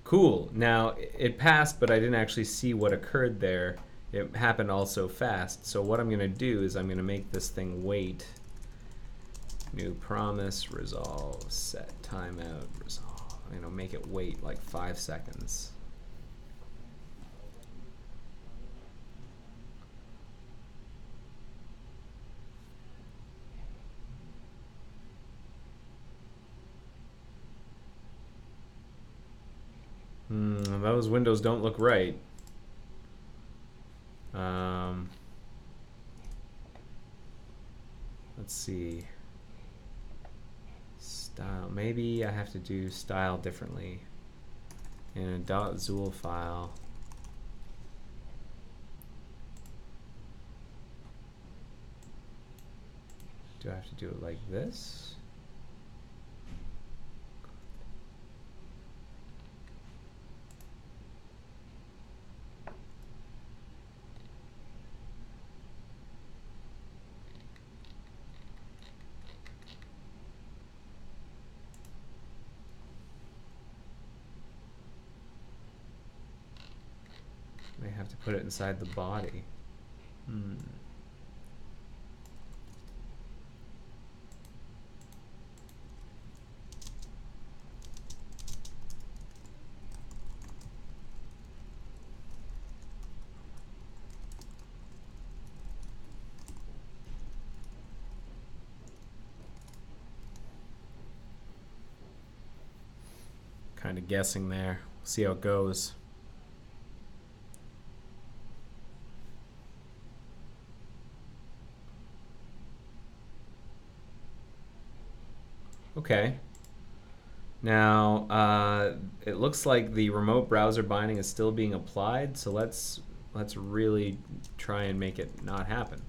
Cool. Now, it passed, but I didn't actually see what occurred there. It happened all so fast. So what I'm going to do is I'm going to make this thing wait. New promise, resolve, set timeout, resolve. I'm going to make it wait like 5 seconds. Those windows don't look right. Let's see. Style. Maybe I have to do style differently. In a .zool file. Do I have to do it like this? They have to put it inside the body. Kind of guessing there. See how it goes. Okay. Now, it looks like the remote browser binding is still being applied, so let's really try and make it not happen.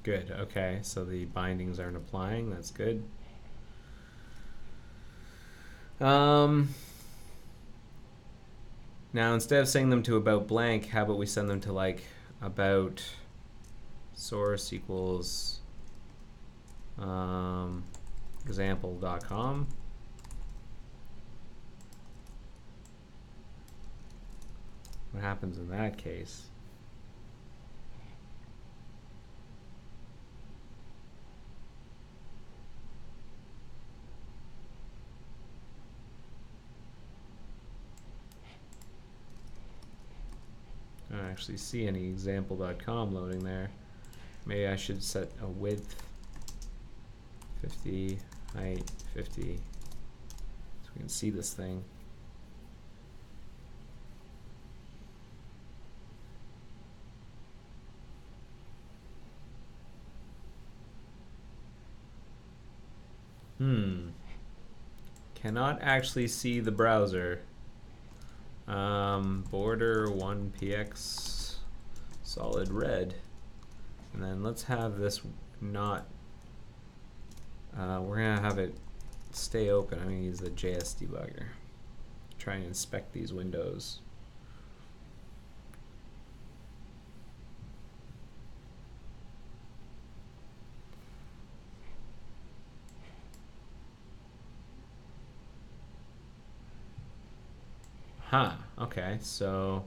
Good, okay, so the bindings aren't applying, that's good. Now instead of sending them to about blank, how about we send them to like about source equals example.com. What happens in that case? I don't actually see any example.com loading there. Maybe I should set a width 50, height 50, so we can see this thing. Cannot actually see the browser. Border 1px solid red, and then let's have this not we're gonna have it stay open. I'm gonna use the JS debugger, try and inspect these windows. Huh, okay, so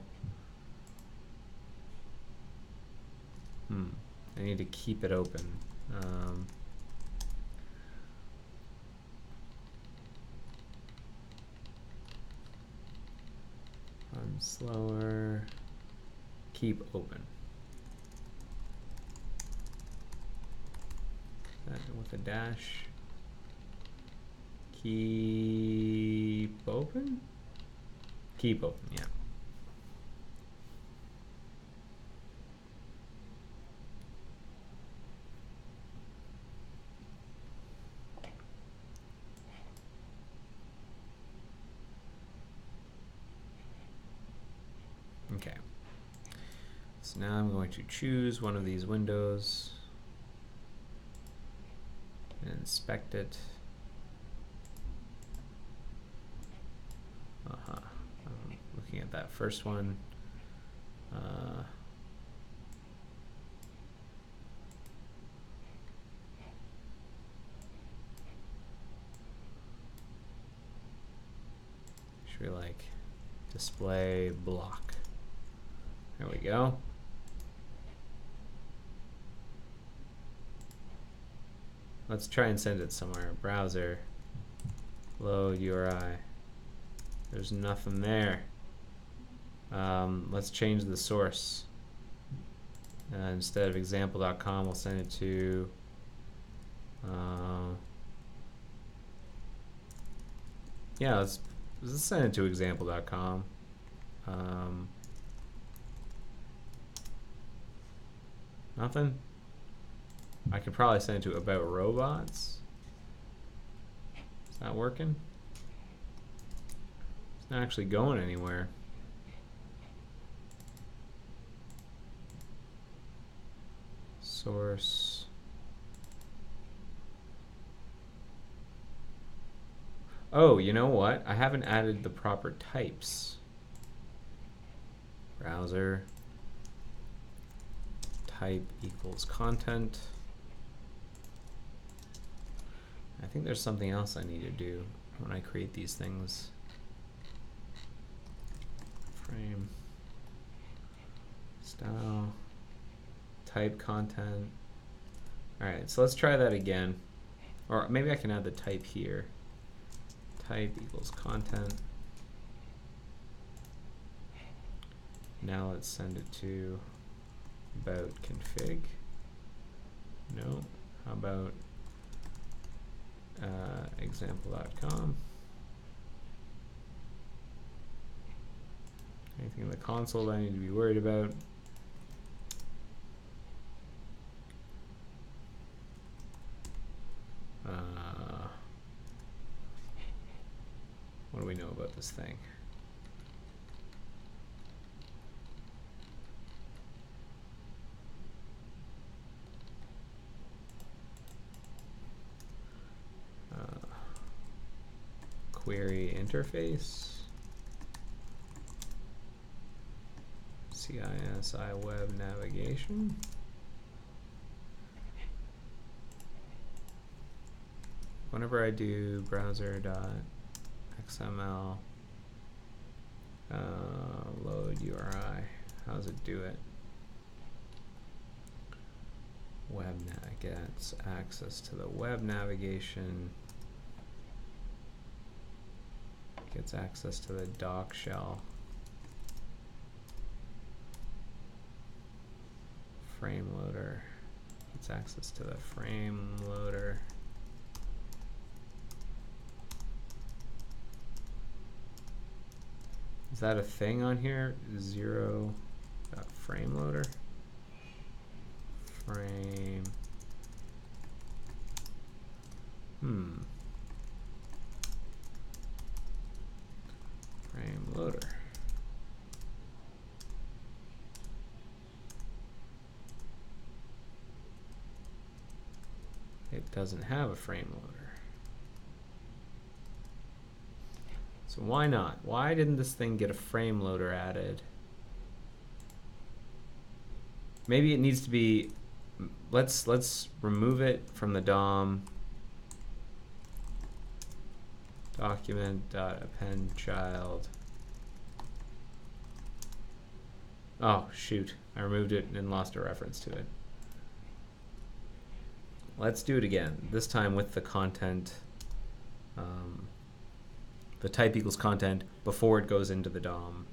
I need to keep it open. I'm slower, keep open. That with a dash. Keep open? Keep open, yeah. Okay. So now I'm going to choose one of these windows and inspect it. I'm looking at that first one. Should we like display block? There we go. Let's try and send it somewhere. Browser, load URI. There's nothing there. Let's change the source. Instead of example.com, we'll send it to yeah, let's send it to example.com. Nothing? I could probably send it to about robots. Is that working? It's not actually going anywhere. Source. Oh, you know what? I haven't added the proper types. Browser type equals content. I think there's something else I need to do when I create these things. Frame, style, type content. All right, so let's try that again. Or maybe I can add the type here. Type equals content. Now let's send it to about config. No, how about example.com. Anything in the console that I need to be worried about? What do we know about this thing? Query interface. CISI web navigation. Whenever I do browser.xml load URI, how does it do it? Web nav gets access to the web navigation, gets access to the doc shell. Frame loader gets access to the frame loader. Is that a thing on here? 0.frame loader. Frame. Frame loader. It doesn't have a frame loader. So why not? Why didn't this thing get a frame loader added? Maybe it needs to be, let's remove it from the DOM. Document.append child. Oh shoot, I removed it and lost a reference to it. Let's do it again, this time with the content, the type equals content before it goes into the DOM.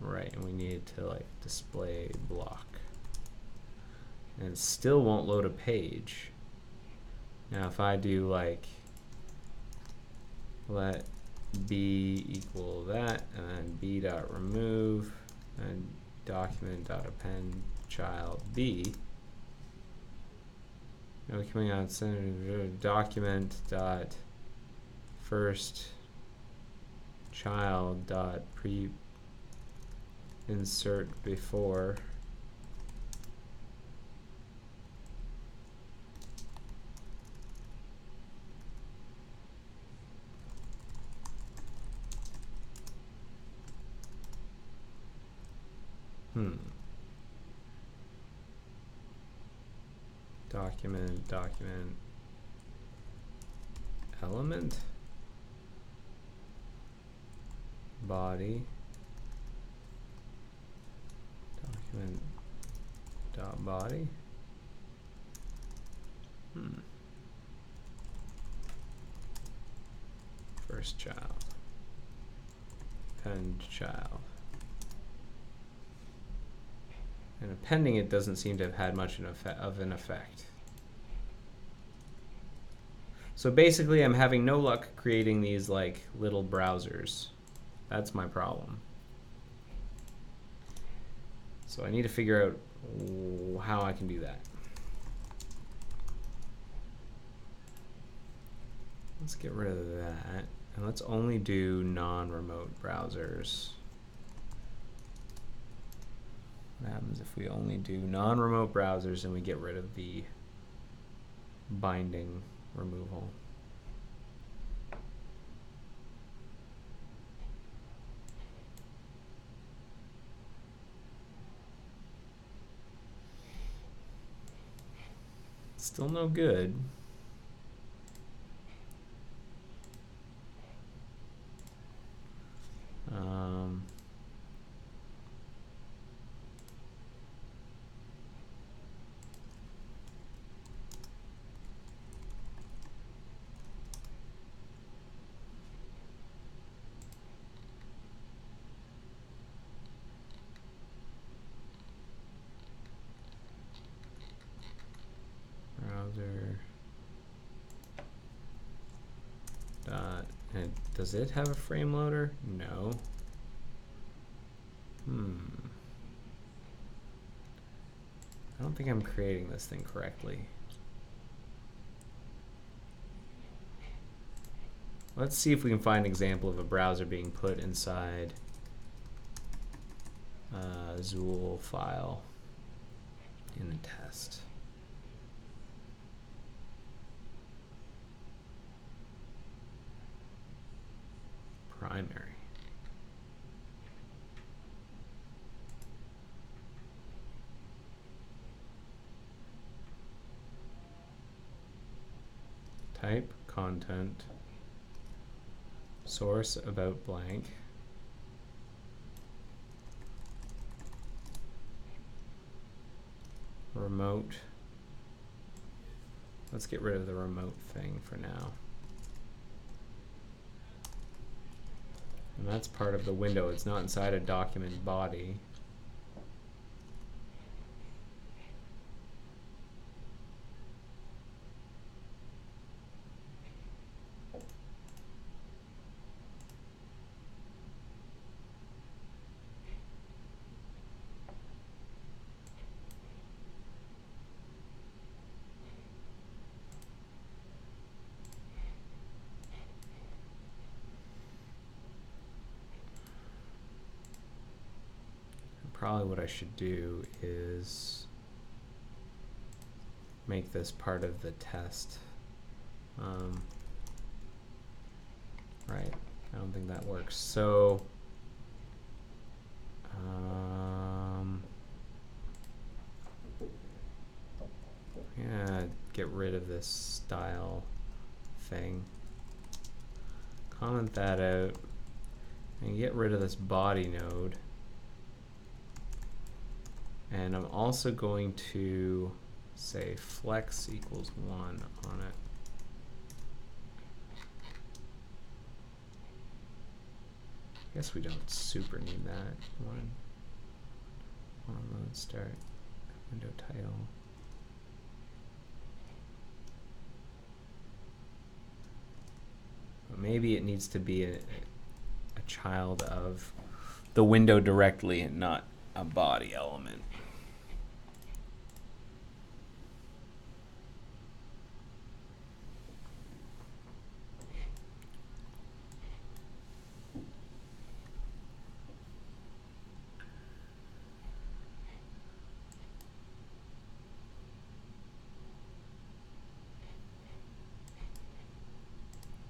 Right, and we need to like display block. And it still won't load a page. Now if I do like let b equal that and then b dot remove and document dot append child b. Now coming out document dot first child dot pre insert before document element body document dot body. First child append child. And appending it doesn't seem to have had much of an effect. So basically I'm having no luck creating these like little browsers. That's my problem. So I need to figure out how I can do that. Let's get rid of that, and let's only do non-remote browsers. What happens if we only do non-remote browsers and we get rid of the binding removal? Still no good. Browser dot, and does it have a frame loader? No. I don't think I'm creating this thing correctly. Let's see if we can find an example of a browser being put inside a Zool file in the test. Primary. Type content. Source about blank. Remote. Let's get rid of the remote thing for now. And that's part of the window. It's not inside a document body. Probably what I should do is make this part of the test. Right, I don't think that works. So, yeah, get rid of this style thing. Comment that out and get rid of this body node. And I'm also going to say flex equals 1 on it. I guess we don't super need that. One mode start, window title. But maybe it needs to be a child of the window directly and not a body element.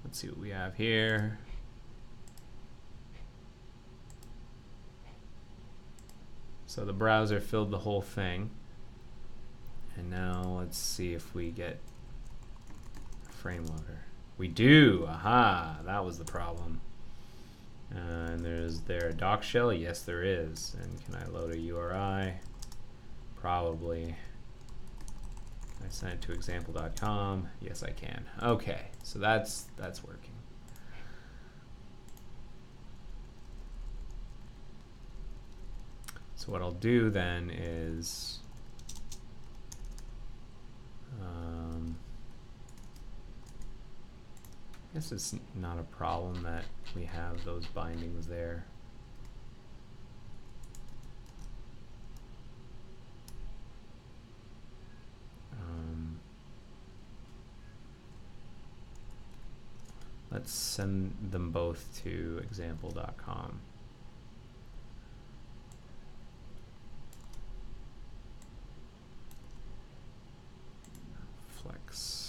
Let's see what we have here. So the browser filled the whole thing. And now let's see if we get a frame loader. We do! Aha! That was the problem. And is there a doc shell? Yes, there is. And can I load a URI? Probably. I sent it to example.com. Yes, I can. Okay, so that's working. So what I'll do then is I guess it's not a problem that we have those bindings there. Let's send them both to example.com. Flex.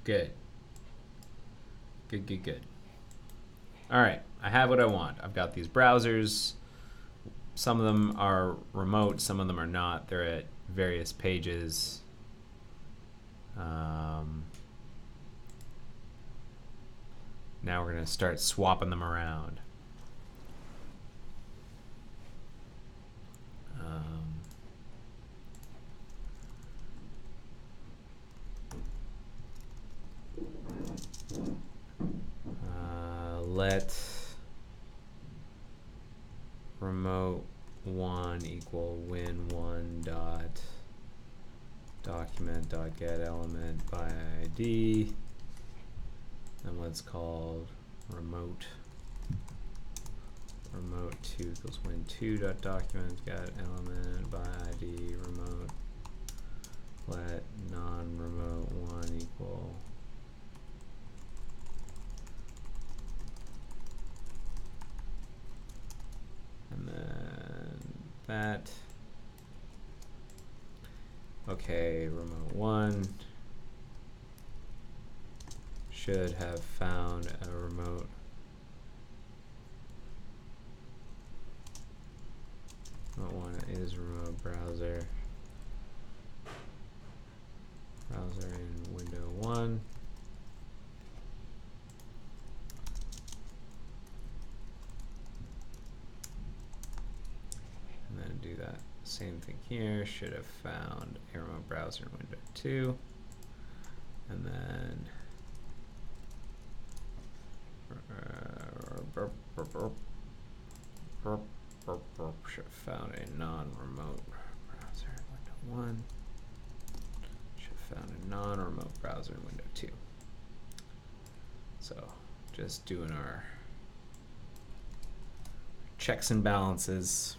Good. Good. All right, I have what I want. I've got these browsers. Some of them are remote, some of them are not. They're at various pages. Now we're going to start swapping them around. Let remote 1 equal win1 dot document dot get element by ID, and let's call remote 2 equals win2 dot document get element by ID remote. Let non-remote 1 equal and then that. Okay, remote 1 should have found a remote remote 1 is remote browser in window 1. And then do that same thing here. Should have found a remote browser in window 2. And then should have found a non-remote browser in window 1. Should have found a non-remote browser in window 2. So just doing our checks and balances.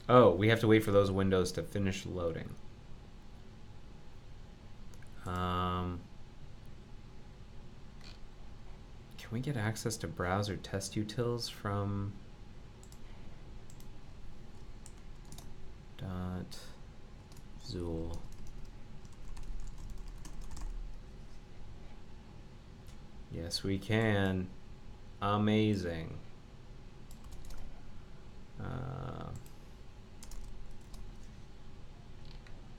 Oh, we have to wait for those windows to finish loading. Can we get access to browser test utils from .zool? Yes, we can. Amazing.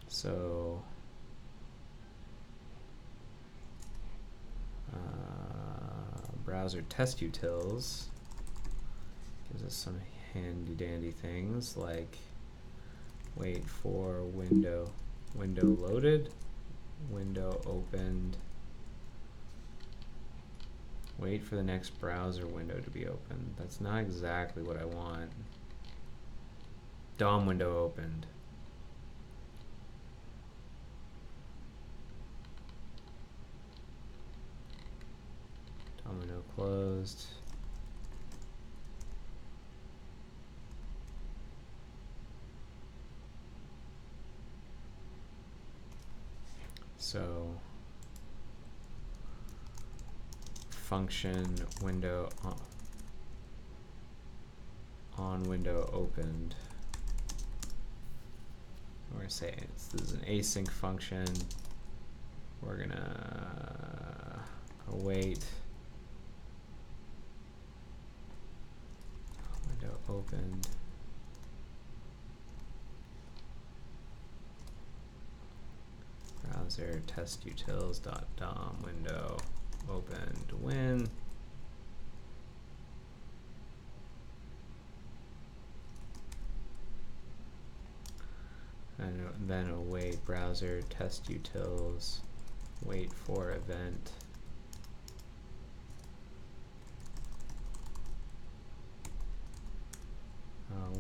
So browser test utils gives us some handy dandy things like wait for window loaded, window opened, wait for the next browser window to be opened. That's not exactly what I want. DOM window opened. DOM window closed. So function window on window opened. We're going to say this is an async function. We're going to await window opened. Browser test utils .dom window opened when and then await browser test utils, wait for event.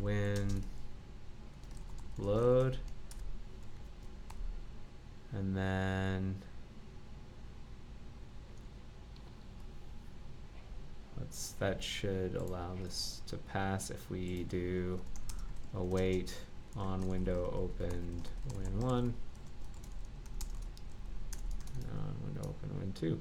When load, and then that should allow this to pass if we do await on window opened win1, on window open win2.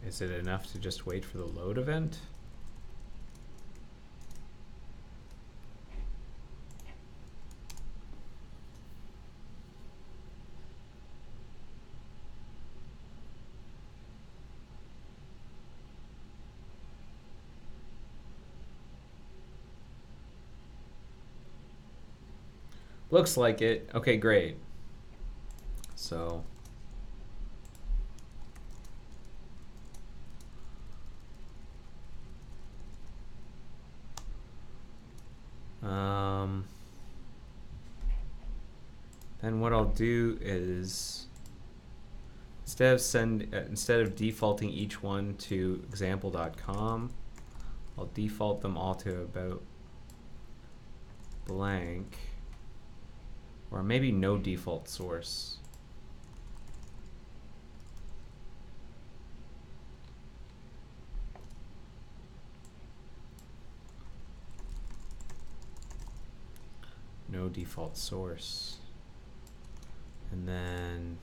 Is it enough to just wait for the load event? Looks like it. Okay, great. So then what I'll do is instead of defaulting each one to example.com, I'll default them all to about blank, or maybe no default source. No default source. And then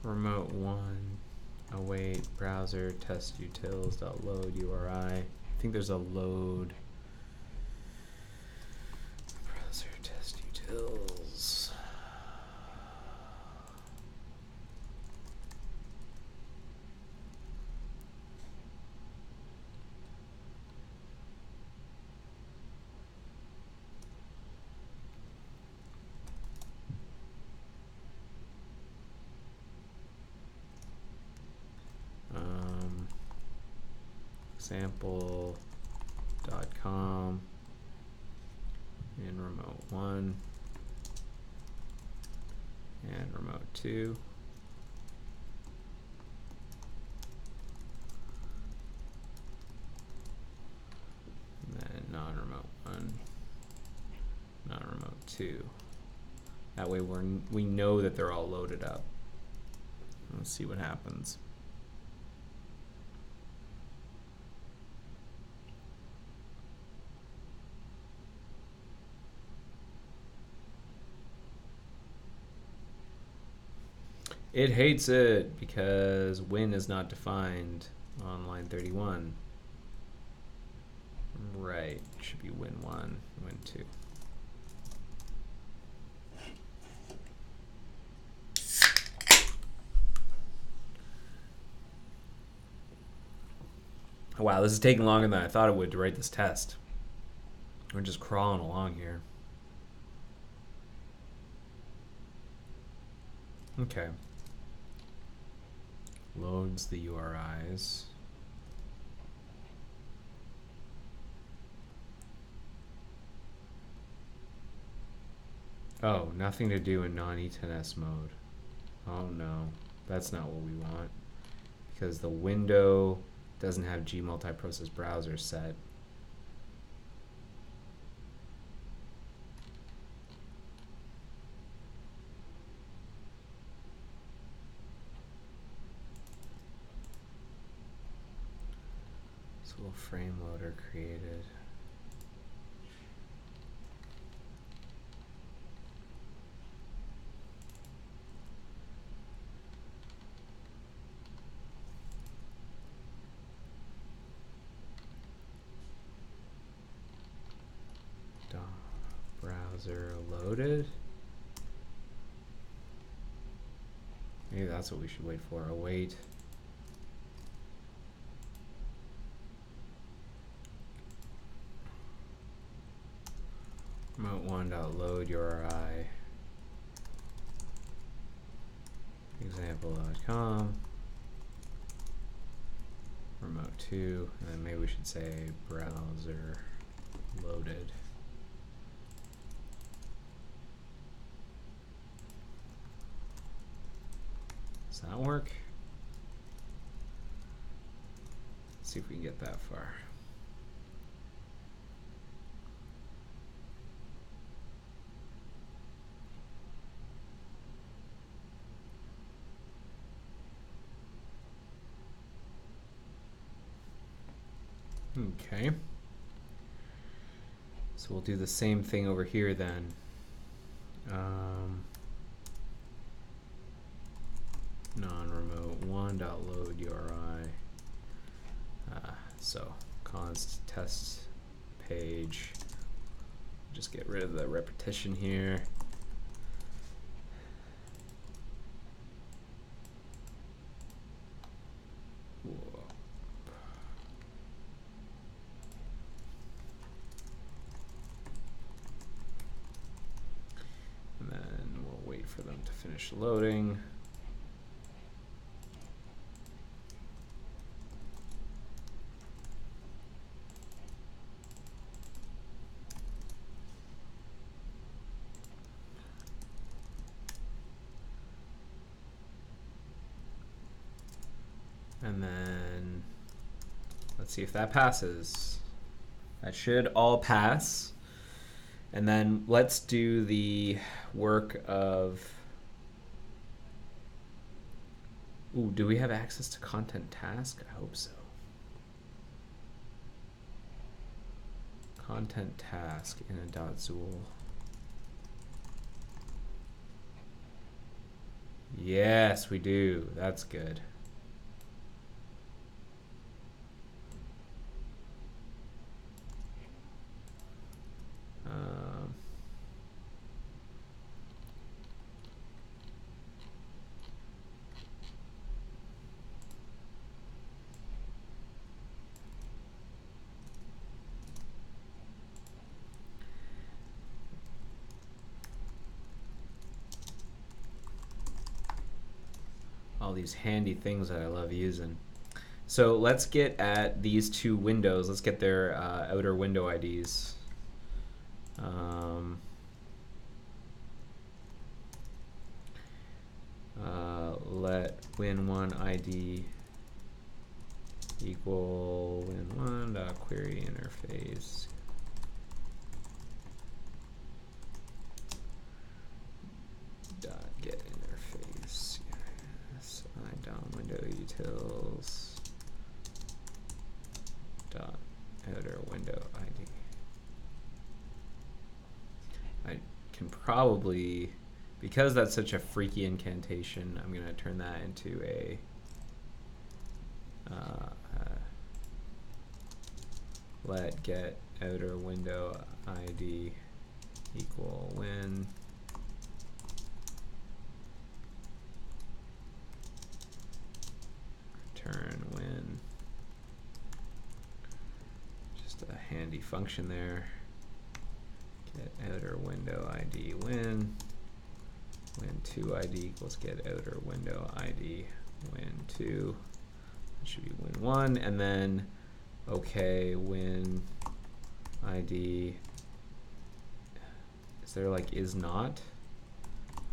remote one, await browser test utils.load URI. I think there's a load browser test utils. Example.com and remote one and remote two. And then non-remote one, non-remote two. That way we know that they're all loaded up. Let's see what happens. It hates it because win is not defined on line 31. Right, should be win one, win two. Wow, this is taking longer than I thought it would to write this test. We're just crawling along here. Okay. Loads the URIs. Oh, nothing to do in non-E10S mode. Oh no, that's not what we want. Because the window doesn't have G multiprocess browser set. Little frame loader created. browser loaded. Maybe that's what we should wait for. Await. Remote1.load URI. Example.com. Remote2. And then maybe we should say browser loaded. Does that work? Let's see if we can get that far. Okay. So we'll do the same thing over here then. Non-remote one.load URI. So const test page. Just get rid of the repetition here. And then we'll wait for them to finish loading. And then let's see if that passes. That should all pass. And then let's do the work of, ooh, do we have access to content task? I hope so. Content task in a .zool. Yes, we do. That's good. All these handy things that I love using. So let's get at these two windows. Let's get their outer window IDs. Let win1 ID equal win1 query interface dot get interface. Yes, down window utils dot outer window ID. I can probably, because that's such a freaky incantation, I'm gonna turn that into a let get outer window ID equal win return win. Just a handy function there. Get outer window ID win. Win2 ID equals get outer window ID win2. That should be win1, and then okay win ID. Is there like is not?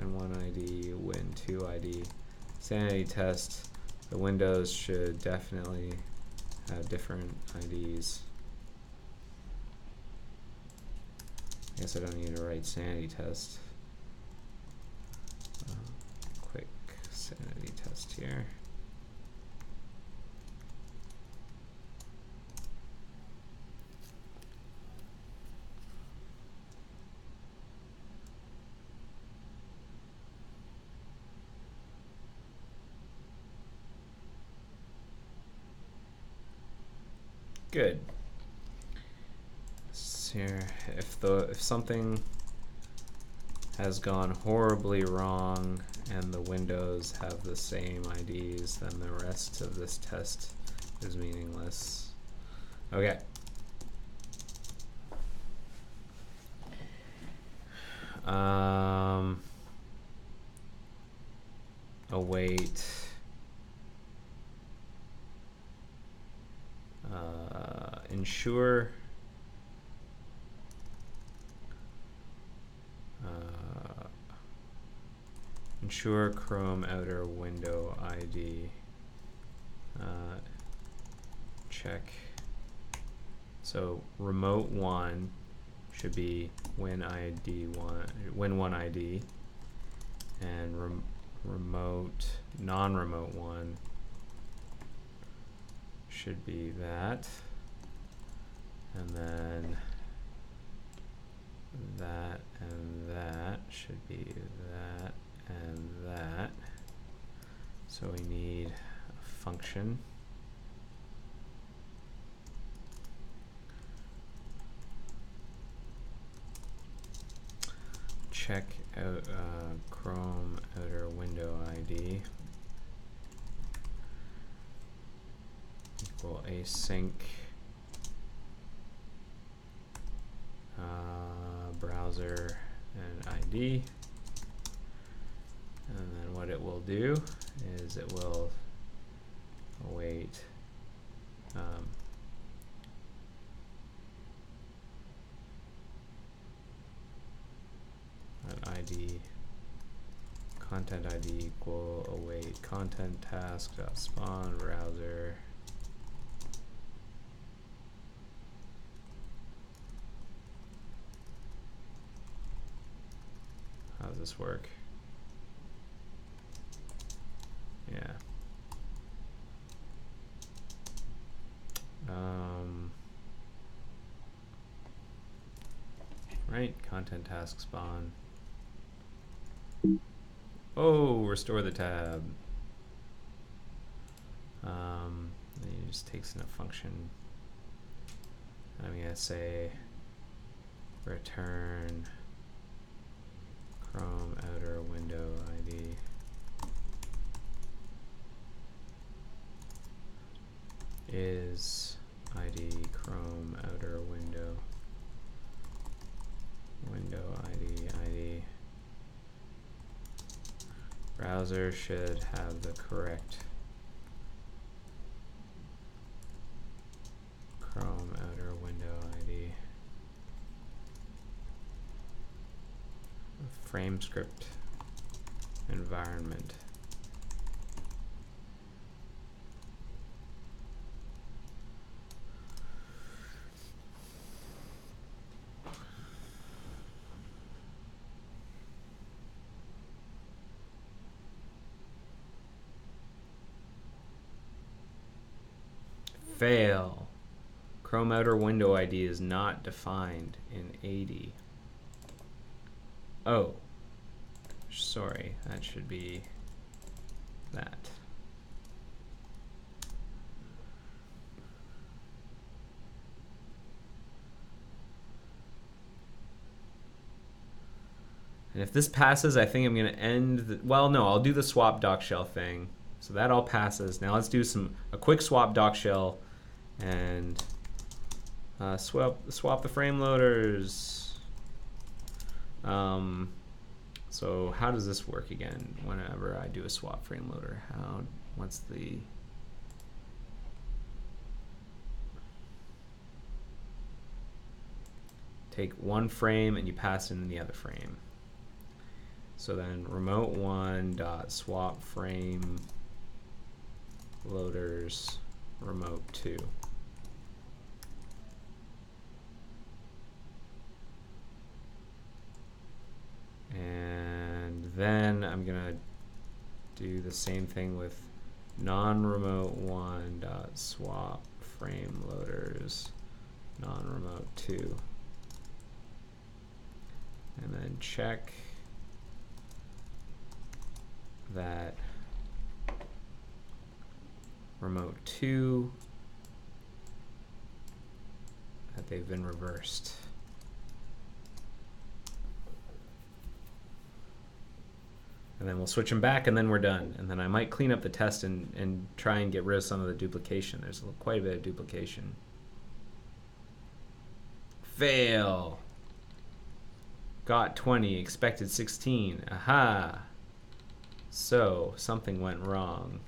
Win1 ID win2 ID. Sanity test. The windows should definitely have different IDs. I guess I don't need to write sanity test. Quick sanity test here. Good. Here, if something has gone horribly wrong and the windows have the same IDs, then the rest of this test is meaningless. Okay. Await. Ensure. Ensure Chrome outer window ID. Check. So remote one should be win1 ID, and remote non-remote one should be that, and then that and that should be that and that. So we need a function. Check out Chrome outer window ID equal async browser and ID, and then what it will do is it will await that ID, content ID equal await content task dot spawn browser. How does this work? Yeah. Right, content task spawn. Oh, restore the tab. Then it just takes in a function. I'm gonna say return Chrome outer window ID. Is ID Chrome outer window ID. Browser should have the correct Chrome outer window ID. Frame script environment. Fail. Chrome outer window ID is not defined in 80. Oh, sorry, that should be that. And if this passes, I think I'm going to end the, well, no, I'll do the swap doc shell thing. So that all passes. Now let's do a quick swap doc shell and swap the frame loaders. So how does this work again? Whenever I do a swap frame loader, what's the take one frame and you pass in the other frame. So then remote one dot swap frame loaders remote 2. And then I'm gonna do the same thing with non-remote one dot swap frame loaders non-remote 2. And then check that remote 2 that they've been reversed. And then we'll switch them back, and then we're done. And then I might clean up the test and try and get rid of some of the duplication. There's quite a bit of duplication. Fail. Got 20, expected 16. Aha. So, something went wrong.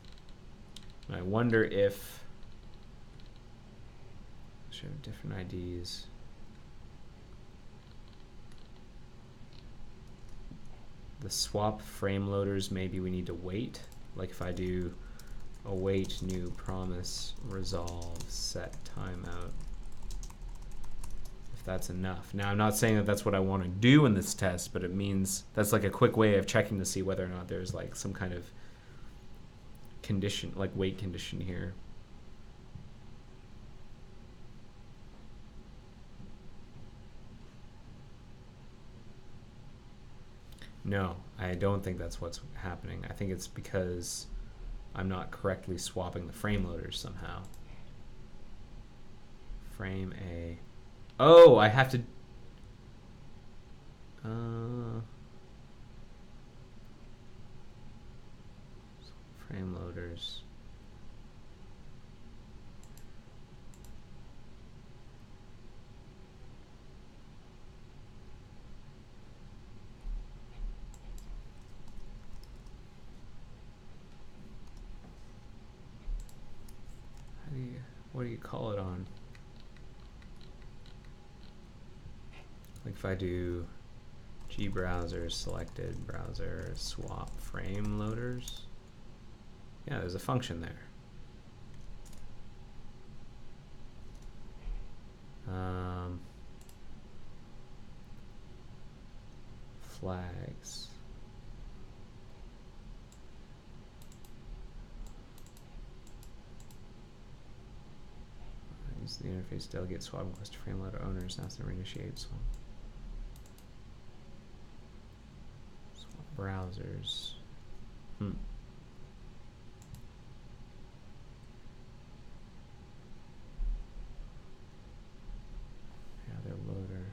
I wonder if... should have different IDs. The swap frame loaders, maybe we need to wait. Like if I do await new promise resolve set timeout. If that's enough. Now I'm not saying that that's what I want to do in this test, but it means that's like a quick way of checking to see whether or not there's like some kind of condition, like wait condition here. No, I don't think that's what's happening. I think it's because I'm not correctly swapping the frame loaders somehow. Frame A. Oh, I have to... frame loaders. What do you call it on? Like if I do G browser selected browser swap frame loaders. Yeah, there's a function there. Flags. Use the interface delegate swap request to frame loader owners. Now it's going to reinitiate swap. Swap browsers. Yeah, their loader.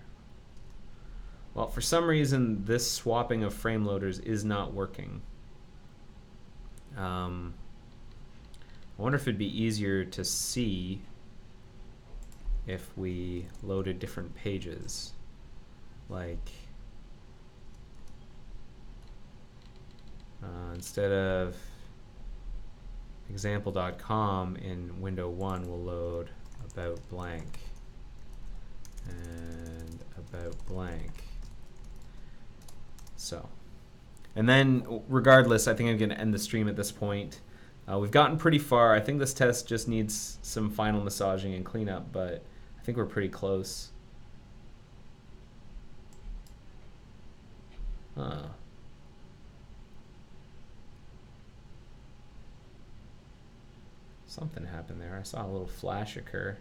Well, for some reason, this swapping of frame loaders is not working. I wonder if it'd be easier to see if we loaded different pages, like instead of example.com in window 1 we'll load about blank and about blank. So, and then regardless, I think I'm going to end the stream at this point. We've gotten pretty far. I think this test just needs some final massaging and cleanup, but I think we're pretty close. Something happened there. I saw a little flash occur.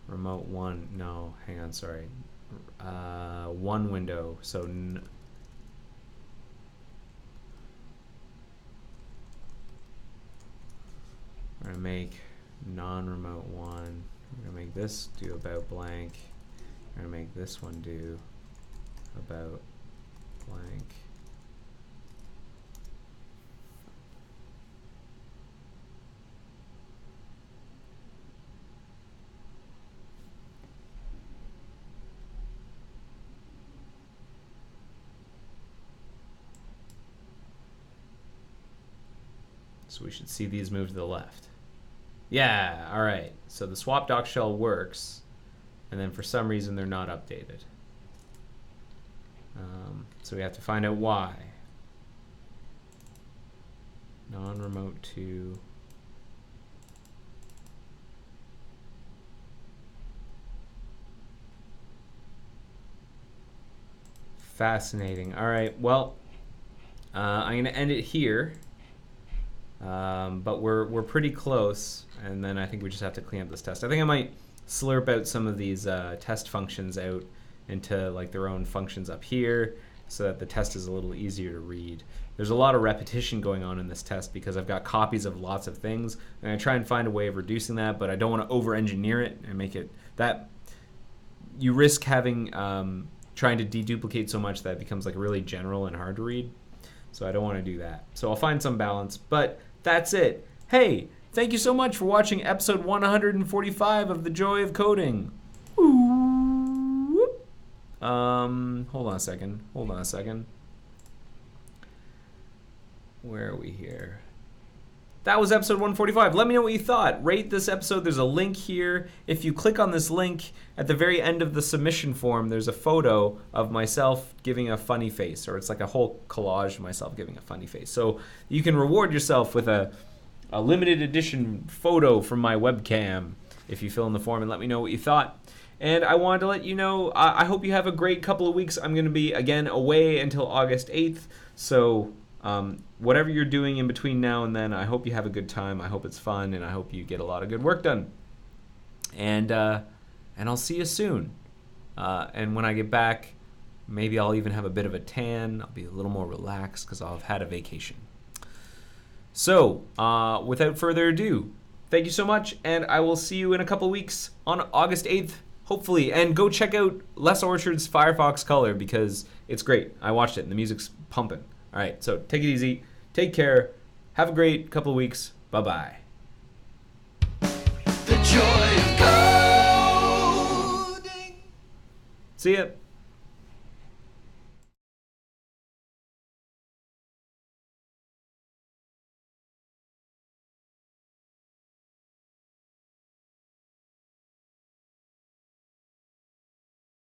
Remote 1. No, hang on, sorry. One window. So we're going to make non-remote 1. We're going to make this do about blank. We're going to make this one do about blank. So we should see these move to the left. Yeah, all right. So the swap doc shell works, and then for some reason they're not updated. So we have to find out why. Non-remote 2. Fascinating. All right, well, I'm going to end it here. But we're pretty close, and then I think we just have to clean up this test. I think I might slurp out some of these test functions out into like their own functions up here so that the test is a little easier to read. There's a lot of repetition going on in this test because I've got copies of lots of things, and I try and find a way of reducing that, but I don't want to over-engineer it and make it that you risk having trying to deduplicate so much that it becomes like really general and hard to read. So I don't want to do that. So I'll find some balance. But that's it. Hey, thank you so much for watching episode 145 of The Joy of Coding. Hold on a second. Where are we here? That was episode 145. Let me know what you thought. Rate this episode. There's a link here. If you click on this link, at the very end of the submission form, there's a photo of myself giving a funny face, or it's like a whole collage of myself giving a funny face. So you can reward yourself with a limited edition photo from my webcam if you fill in the form and let me know what you thought. And I wanted to let you know, I hope you have a great couple of weeks. I'm going to be, again, away until August 8th. So whatever you're doing in between now and then, I hope you have a good time. I hope it's fun, and I hope you get a lot of good work done. And I'll see you soon. And when I get back, maybe I'll even have a bit of a tan. I'll be a little more relaxed because I'll have had a vacation. So without further ado, thank you so much, and I will see you in a couple weeks on August 8th. Hopefully, and go check out Les Orchard's Firefox Color because it's great. I watched it and the music's pumping. All right, so take it easy. Take care. Have a great couple of weeks. Bye-bye. The joy of coding. See ya.